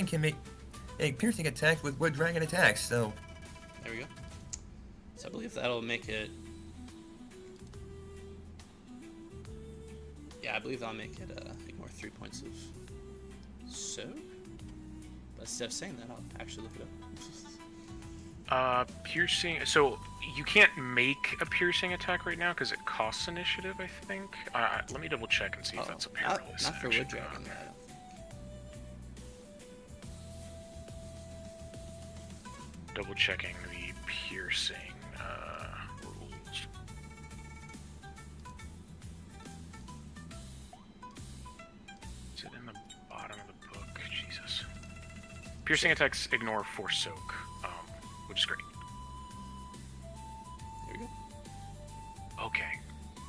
can make a piercing attack with wood dragon attacks. So There we go. So I believe that'll make it. Yeah, I believe that'll make it ignore 3 points of soak. But instead of saying that, I'll actually look it up. Piercing. So you can't make a piercing attack right now because it costs initiative, I think. Let me double check and see if that's a perilous. not for action. wood dragon. I don't think. Double checking the piercing rules. Is it in the bottom of the book? Jesus. Piercing attacks ignore force soak, which is great. There we go. Okay.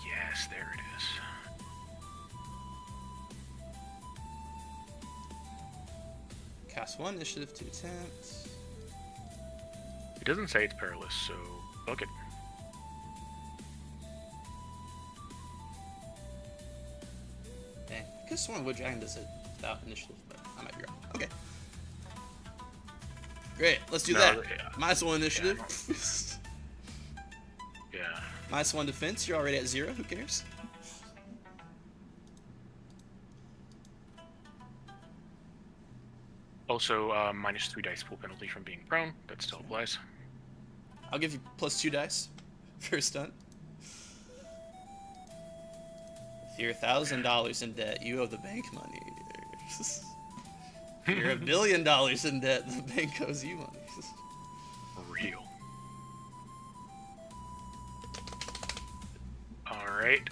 Yes, there it is. Cast 1, initiative 2 attempts. It doesn't say it's perilous, so book it. Dang. I could have sworn wood dragon does it without initiative, but I might be wrong. Okay. Great, let's do No, that. yeah. -1 initiative. Yeah. -1 defense, you're already at 0, who cares? Also, -3 dice pool penalty from being prone. That still applies. I'll give you +2 dice for a stunt. If you're $1,000 in debt, you owe the bank money. If you're $1 billion in debt, the bank owes you money. Real. Alright.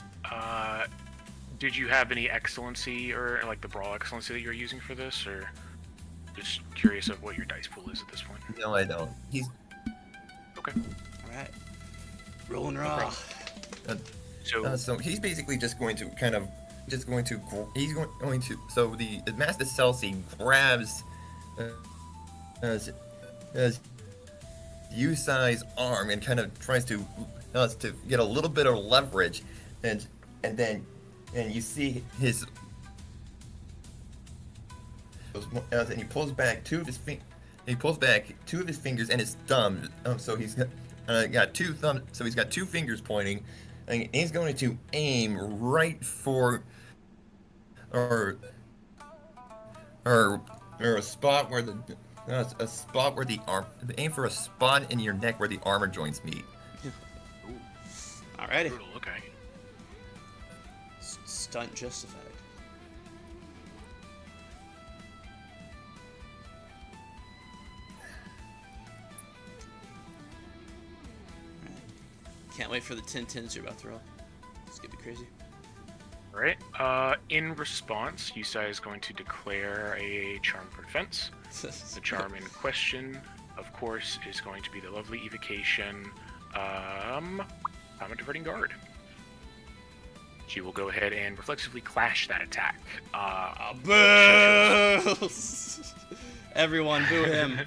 Did you have any excellency or like the brawl excellency that you're using for this, or just curious of what your dice pool is at this point? no, I don't. He's Okay. Alright. Rolling raw. So he's basically just going to kind of he's going to so the Master Celsi grabs Yusai's arm and kind of tries to get a little bit of leverage, and then you see his and he pulls back two of his fingers and his thumb. So he's got two thumbs. So he's got two fingers pointing, and he's going to aim right for or a spot where the aim for a spot in your neck where the armor joints meet. Alrighty. brutal. Okay. Stunt justified. Can't wait for the 10-10s you're about to roll. It's gonna be crazy. Alright. In response, Yusai is going to declare a charm for defense. The charm in question, of course, is going to be the lovely evocation, Combat Diverting Guard. She will go ahead and reflexively clash that attack. Boo! Everyone, boo him.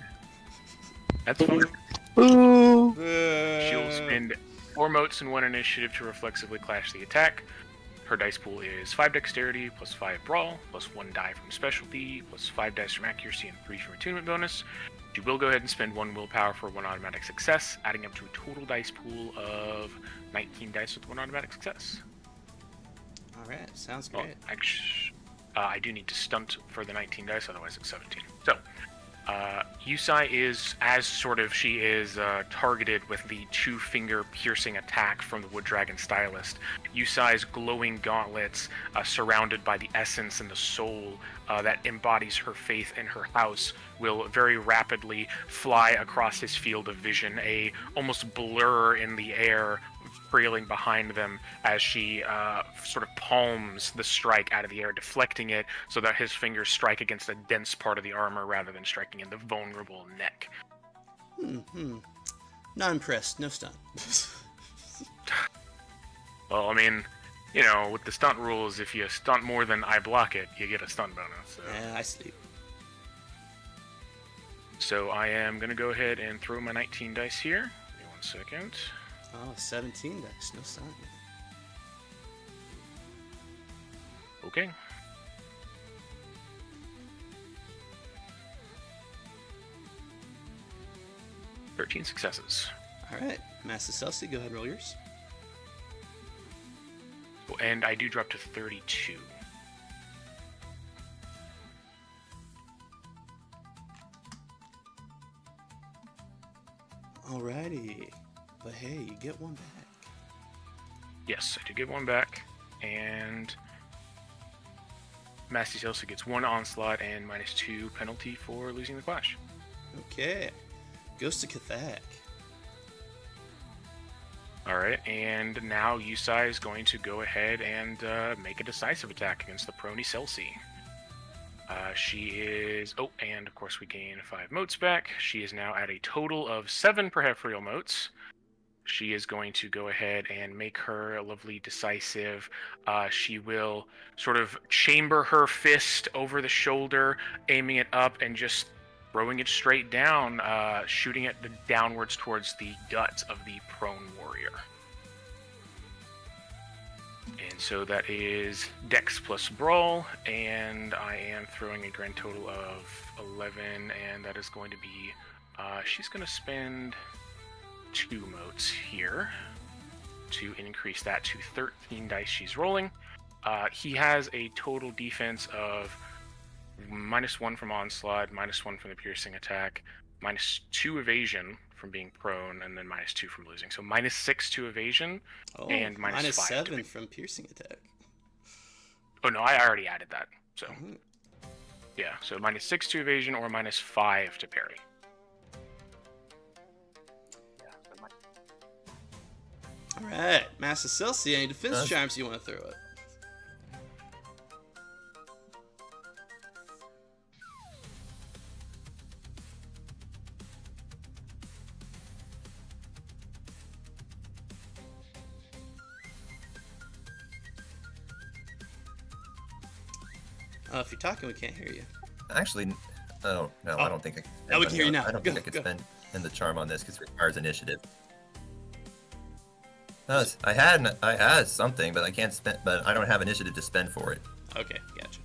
That's fine. Boo! Boo! She'll spend 4 motes and 1 initiative to reflexively clash the attack. Her dice pool is 5 dexterity, plus 5 brawl, plus 1 die from specialty, plus 5 dice from accuracy, and 3 from attunement bonus. She will go ahead and spend 1 willpower for 1 automatic success, adding up to a total dice pool of 19 dice with 1 automatic success. Alright, sounds Well, great. actually, I do need to stunt for the 19 dice, otherwise it's 17. So, Yusai is, she is targeted with the 2-finger piercing attack from the Wood Dragon Stylist. Yusai's glowing gauntlets, surrounded by the essence and the soul that embodies her faith in her house, will very rapidly fly across his field of vision, a almost blur in the air, trailing behind them as she sort of palms the strike out of the air, deflecting it so that his fingers strike against a dense part of the armor rather than striking in the vulnerable neck. Not impressed. No stun. Well, I mean, you know, with the stunt rules, if you stunt more than I block it, you get a stunt bonus. So. Yeah, I sleep. So I am going to go ahead and throw my 19 dice here. Give me 1 second. Oh, 17 dice. No stun. Okay. "13 successes. Alright, Master Celsi, go ahead and roll yours. And I do drop to 32. Alrighty. But hey, you get 1 back. Yes, I do get 1 back. And Master also gets 1 onslaught and -2 penalty for losing the clash. Okay. Goes to Kathak. Alright, and now Yusai is going to go ahead and make a decisive attack against the Prony Celsi. She is... Oh, and of course we gain 5 motes back. She is now at a total of 7 peripheral motes. She is going to go ahead and make her a lovely decisive. She will sort of chamber her fist over the shoulder, aiming it up and just throwing it straight down, shooting it downwards towards the gut of the prone warrior. And so that is Dex plus Brawl, and I am throwing a grand total of 11, and that is going to be, she's going to spend 2 motes here to increase that to 13 dice she's rolling. He has a total defense of -1 from Onslaught, -1 from the piercing attack, -2 evasion from being prone, and then -2 from losing. So -6 to evasion, and -5 -7 from piercing attack. Oh no, I already added that. So Mhm. yeah, so -6 to evasion or -5 to parry. Alright, Master Celsi, any defense Huh? charms you want to throw it? If you're talking, we can't hear you. Actually, oh no, I don't think I can. Now we can hear you now. I don't Go, think I could go. spend in the charm on this because it requires initiative. No, I had something, but I can't spend. But I don't have initiative to spend for it. Okay, gotcha.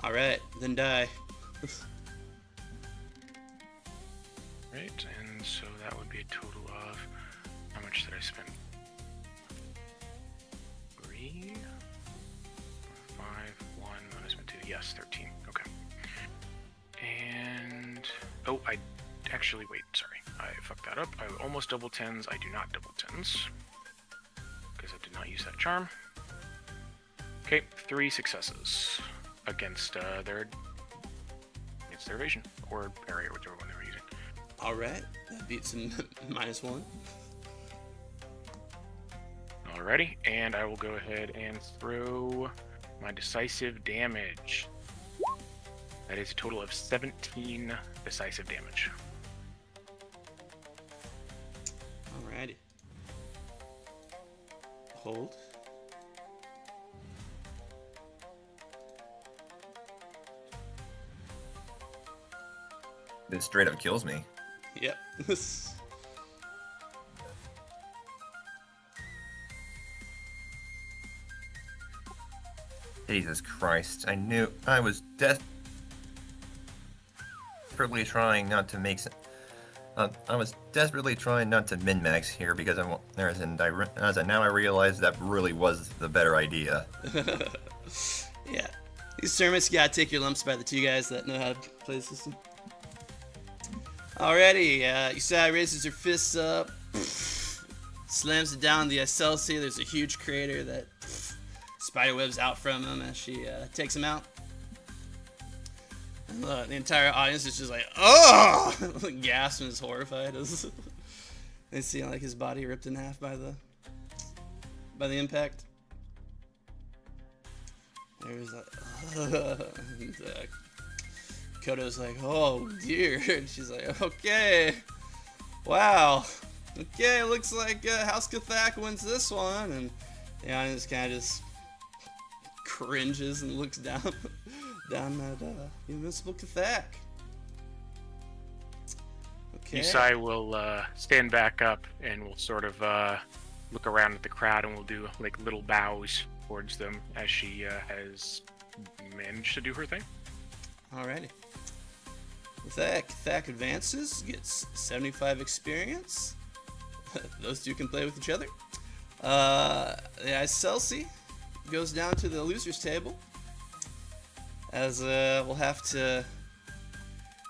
Alright, then die. Right, and so that would be a total of, how much did I spend? 3, 5, 1, -2, yes, 13, okay. And, oh, I actually, wait, sorry, I fucked that up. I almost double tens, I do not double tens, because I did not use that charm. Okay, 3 successes against their evasion, or parry, or whichever one they were using. Alright, that beats him -1. Alrighty, and I will go ahead and throw my decisive damage. That is a total of 17 decisive damage. Alrighty. Hold. It straight up kills me. Yep. Jesus Christ! I was desperately trying not to make. I was desperately trying not to min-max here because now I realize that really was the better idea. Yeah. These tournaments, you gotta take your lumps by the two guys that know how to play the system. Alrighty, Usai raises her fists up, slams it down the Exalted. There's a huge crater that spiderwebs out from him as she takes him out. And, the entire audience is just like, oh! Gasps and is horrified as they see like his body ripped in half by the impact. There's like, and, Koto's like, oh dear, and she's like, okay, wow, okay, looks like House Kathak wins this one, and the audience kind of just cringes and looks down at Invincible Kathak. Okay. Usai will stand back up and will sort of look around at the crowd and will do like little bows towards them as she has managed to do her thing. Alrighty. With that, Kathak advances, gets 75 experience. Those two can play with each other. The Excelsi goes down to the losers table, as we'll have to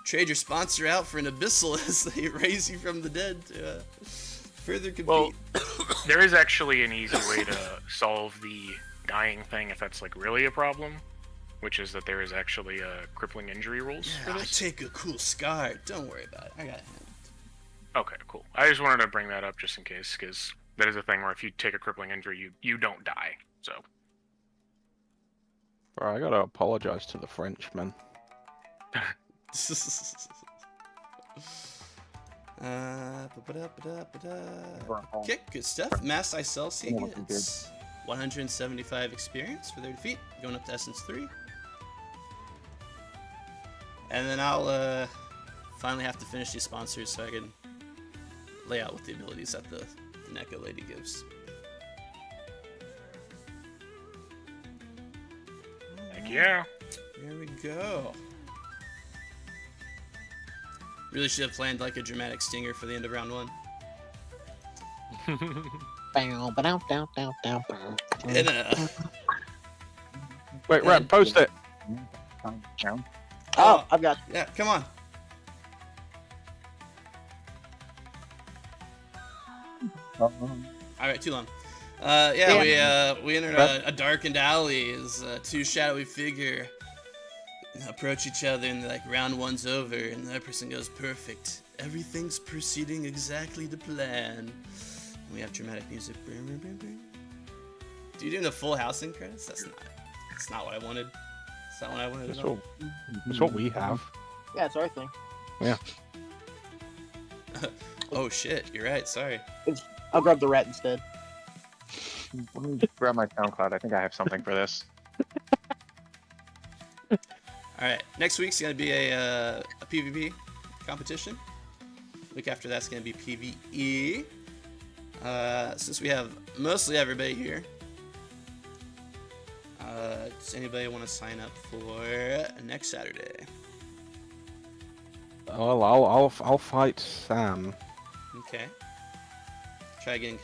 trade your sponsor out for an abyssal as they raise you from the dead to further compete. Well, there is actually an easy way to solve the dying thing if that's like really a problem, which is that there is actually crippling injury rules for I this. take a cool scar. Don't worry about it. I got it. Okay, cool. I just wanted to bring that up just in case, because that is a thing where if you take a crippling injury, you don't die. So. Bro, I gotta apologize to the Frenchman. Okay, good stuff. Mass Excelsi gets 175 experience for their defeat, going up to Essence 3. And then I'll finally have to finish these sponsors so I can lay out what the abilities that the NECA lady gives. Heck yeah. There we go. Really should have planned like a dramatic stinger for the end of round one. And, Wait, Rat, post it. Oh, I've got. yeah, come on. Alright, too long. We entered a darkened alley as two shadowy figure approach each other, and like round one's over, and the other person goes, perfect. Everything's proceeding exactly to plan. And we have dramatic music. Do you do the full housing credits? That's not what I wanted. That's not what I wanted at all. That's what we have. Yeah, it's our thing. Yeah. Oh shit, you're right, sorry. I'll grab the rat instead. Let me grab my SoundCloud. I think I have something for this. Alright, next week's gonna be a PvP competition. Week after that's gonna be PvE. Since we have mostly everybody here, does anybody want to sign up for next Saturday? Well, I'll fight Sam. Okay. Try again.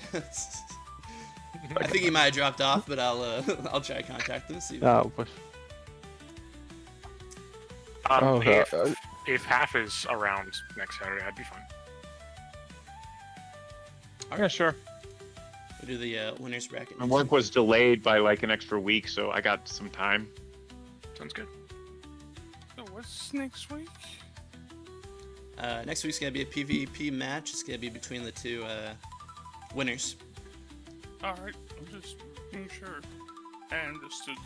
I think he might have dropped off, but I'll try to contact him. See. But If half is around next Saturday, I'd be fine. Yeah, sure. We'll do the winners bracket. My work was delayed by like an extra week, so I got some time. Sounds good. So what's next week? Next week's gonna be a PvP match. It's gonna be between the two winners. All right, I'm just making sure I understood.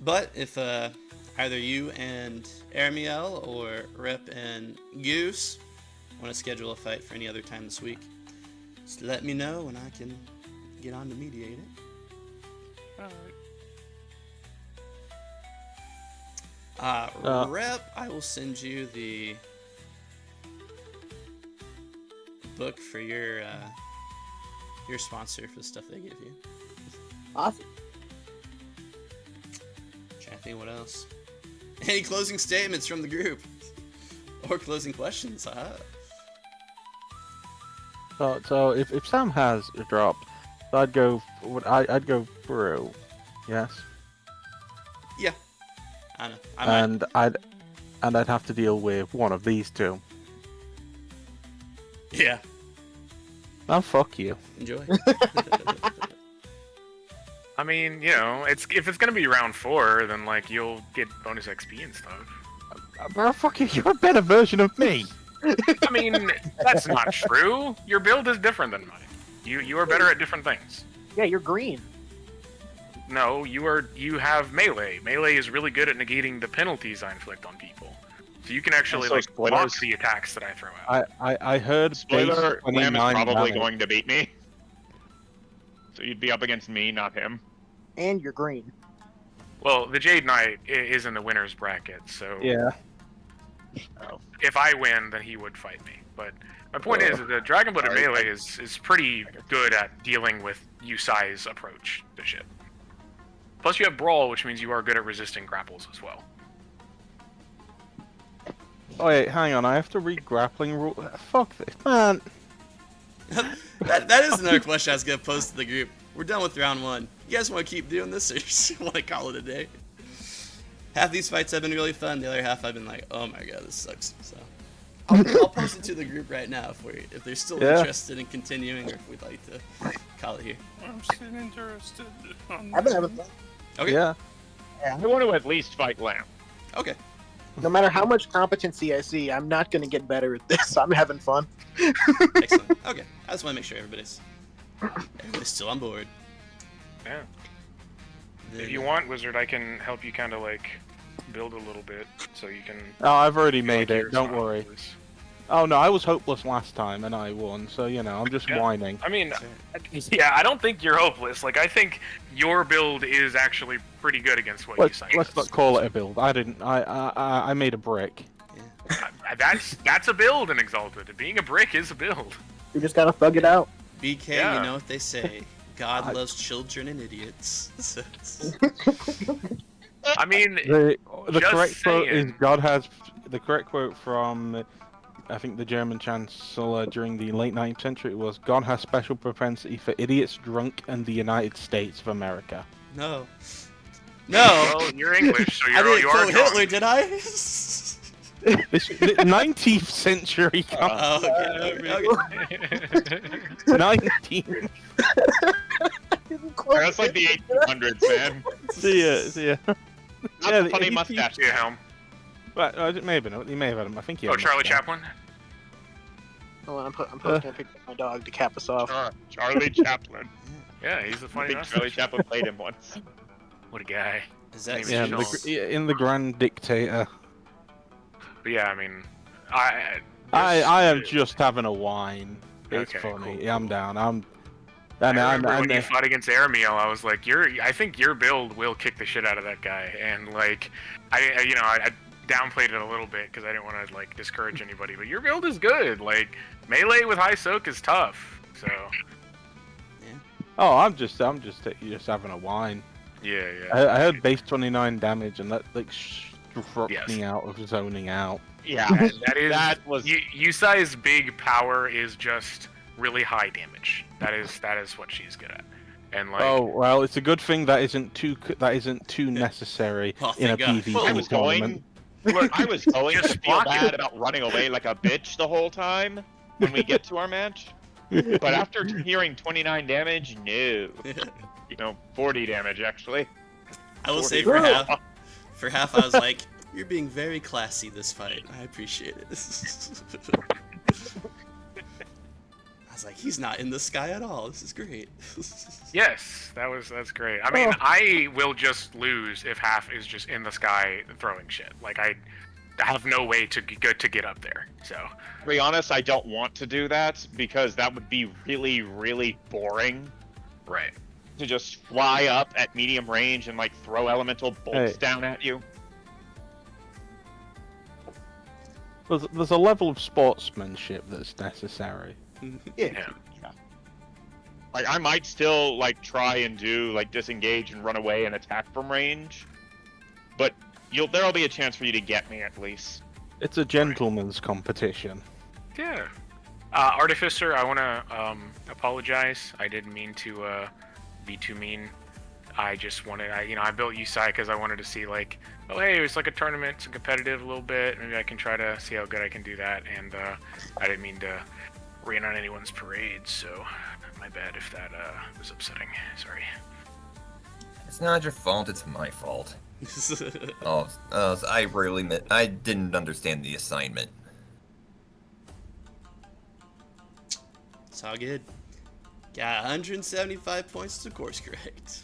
But if either you and Ermiel or Rep and Goose want to schedule a fight for any other time this week, just let me know and I can get on to mediate it. All Rep, I will send you the book for your sponsor for the stuff they give you. Awesome. Trying to think what else. Any closing statements from the group? Or closing questions? So if Sam has a drop, I'd go through. Yes. Yeah. I know. And I'd have to deal with one of these two. Yeah. Oh, fuck you. Enjoy. I mean, you know, if it's gonna be round 4, then like you'll get bonus XP and stuff. Bro, fuck you. You're a better version of me. I mean, that's not true. Your build is different than mine. You are better at different things. Yeah, you're green. No, you have melee. Melee is really good at negating the penalties I inflict on people. So you can actually Also, like block spoilers. the attacks that I throw out. I heard Spoiler, base Lamb is 29 probably damage. going to beat me. So you'd be up against me, not him. And you're green. Well, the Jade Knight is in the winner's bracket, so Yeah. if I win, then he would fight me. But my point is that the Dragon Blooded melee is pretty good at dealing with U-size approach to shit. Plus you have Brawl, which means you are good at resisting grapples as well. Oh wait, hang on. I have to read grappling rule. Fuck this, man. that is another question I was gonna post to the group. We're done with round 1. You guys want to keep doing this, or just want to call it a day? Half these fights have been really fun. The other half I've been like, oh my god, this sucks. So I'll post it to the group right now if they're still interested in continuing, or if we'd like to call it here. I'm still interested. I've been having fun. Okay. Yeah. I want to at least fight Lamb. Okay. No matter how much competency I see, I'm not going to get better at this. I'm having fun. Excellent. Okay. I just want to make sure everybody's still on board. Yeah. Then, If you want, Wizard, I can help you kind of like build a little bit so you can. Oh, I've already feel made like it. you're Don't strong, worry. please. Oh no, I was hopeless last time and I won. So you know, I'm just Yeah. whining. I mean, yeah, I don't think you're hopeless. Like, I think your build is actually pretty good against what Let's you not call it a build. I didn't. I made a brick. That's a build in Exalted. Being a brick is a build. You just got to thug it out. BK, Yeah. you know what they say. God loves children and idiots. I mean, The Just correct quote is saying. God has the correct quote from I think the German chancellor during the late 19th century was God has special propensity for idiots, drunk, and the United States of America. No. well, you're English, so I didn't you are quote drunk. Hitler, did I? This 19th century. Oh, okay. 19. That's like the 1800s, man. See ya. Not Yeah, the funny he- mustache. Yeah, Helm. Well, maybe not. He may have had him. I think he. Oh, had him Charlie up there. Chaplin. Oh, I'm posting a picture of my dog to cap us off. Charlie Chaplin. Yeah, he's the I funny think mustache. Charlie Chaplin played him once. What a guy. Is that Yeah, Yeah, in the Grand Dictator. But yeah, I mean, I am just having a whine. It's Okay, funny. cool, Yeah, I'm cool. down. I remember when you fought against Aramil, I was like, I think your build will kick the shit out of that guy. And like, I downplayed it a little bit because I didn't want to like discourage anybody. But your build is good. Like, melee with high soak is tough. So. Oh, I'm just having a whine. Yeah, yeah. I had base 29 damage, and that like struck Yes. me out of zoning out. Yeah, that was. U-size big power is just really high damage. That is what she's good at. And like, Oh well, it's a good thing that isn't too necessary Oh, in a thank God. PvP Well, I was tournament. I was going to Just feel block bad it. about running away like a bitch the whole time when we get to our match. But after hearing 29 damage, no. 40 damage actually. I will say 40. for half I was like, you're being very classy this fight. I appreciate it. I was like, he's not in the sky at all. This is great. yes, that's great. I mean, I will just lose if half is just in the sky throwing shit. Like, I have no way to get up there. So. To be honest, I don't want to do that because that would be really, really boring. Right. To just fly up at medium range and like throw elemental bolts down at you. there's a level of sportsmanship that's necessary. Yeah. Like, I might still, like, try and do, like, disengage and run away and attack from range, but there'll be a chance for you to get me, at least. It's a gentleman's competition. Yeah. Artificer, I want to apologize. I didn't mean to be too mean. I just wanted, I built Usai because I wanted to see, like, oh, hey, it's like a tournament, it's competitive a little bit. Maybe I can try to see how good I can do that. And I didn't mean to rain on anyone's parade, so my bad if that was upsetting. Sorry. It's not your fault. It's my fault. I didn't understand the assignment. It's all good. Got 175 points to course correct.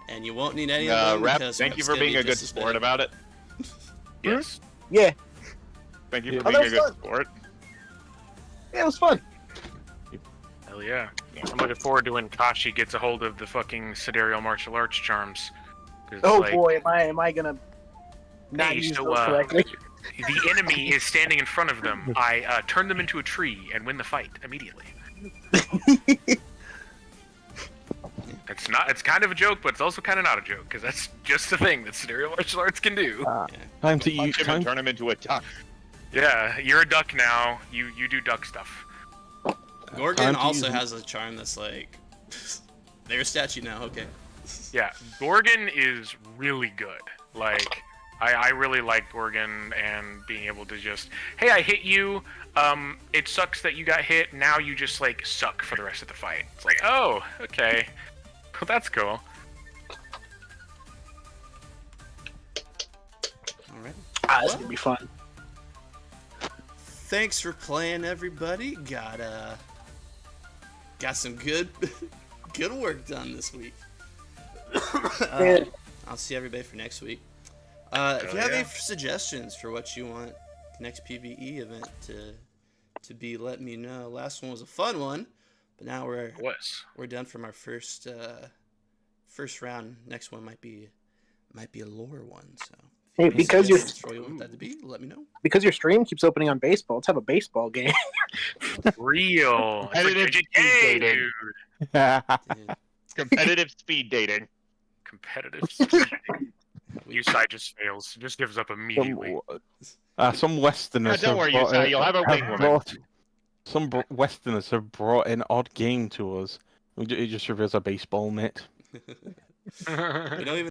And you won't need any of them Rep, because thank you Rep's for gonna being be a good just as sport bad. about it. Yes. Yeah. Thank you for Oh, being that a good was fun. sport. Yeah, it was fun. Hell yeah. I'm looking forward to when Kashi gets a hold of the fucking sidereal martial arts charms. 'Cause, Oh like, boy, am I gonna not Hey, use so, those correctly? the enemy is standing in front of them. I turn them into a tree and win the fight immediately. It's kind of a joke, but it's also kind of not a joke, because that's just the thing that sidereal martial arts can do. Time to use Punch him and time. turn him into a duck. Yeah, you're a duck now. You do duck stuff. Gorgon Time to also use- has a charm that's like, they're a statue now, okay. Yeah, Gorgon is really good. Like, I really like Gorgon and being able to just, hey, I hit you. It sucks that you got hit. Now you just, like, suck for the rest of the fight. It's like, oh, okay. Well, that's cool. Alright. This is gonna be fun. Thanks for playing, everybody. Got some good good work done this week. Yeah. I'll see everybody for next week. If you have yeah. any suggestions for what you want the next PvE event to be, let me know. Last one was a fun one, but now we're done from our first round. Next one might be a lore one. So if you Hey, have any because you're- suggestions for what you want that to be, let me know. Because your stream keeps opening on baseball, let's have a baseball game. Real. It's like Competitive JJK, speed dating. dude. Yeah. Competitive speed dating. Competitive. Usai just fails. Just gives up immediately. Some Westerners. don't worry, have brought Usai, you'll have a wing woman. Westerners have brought an odd game to us. It just reveals a baseball mitt. We don't even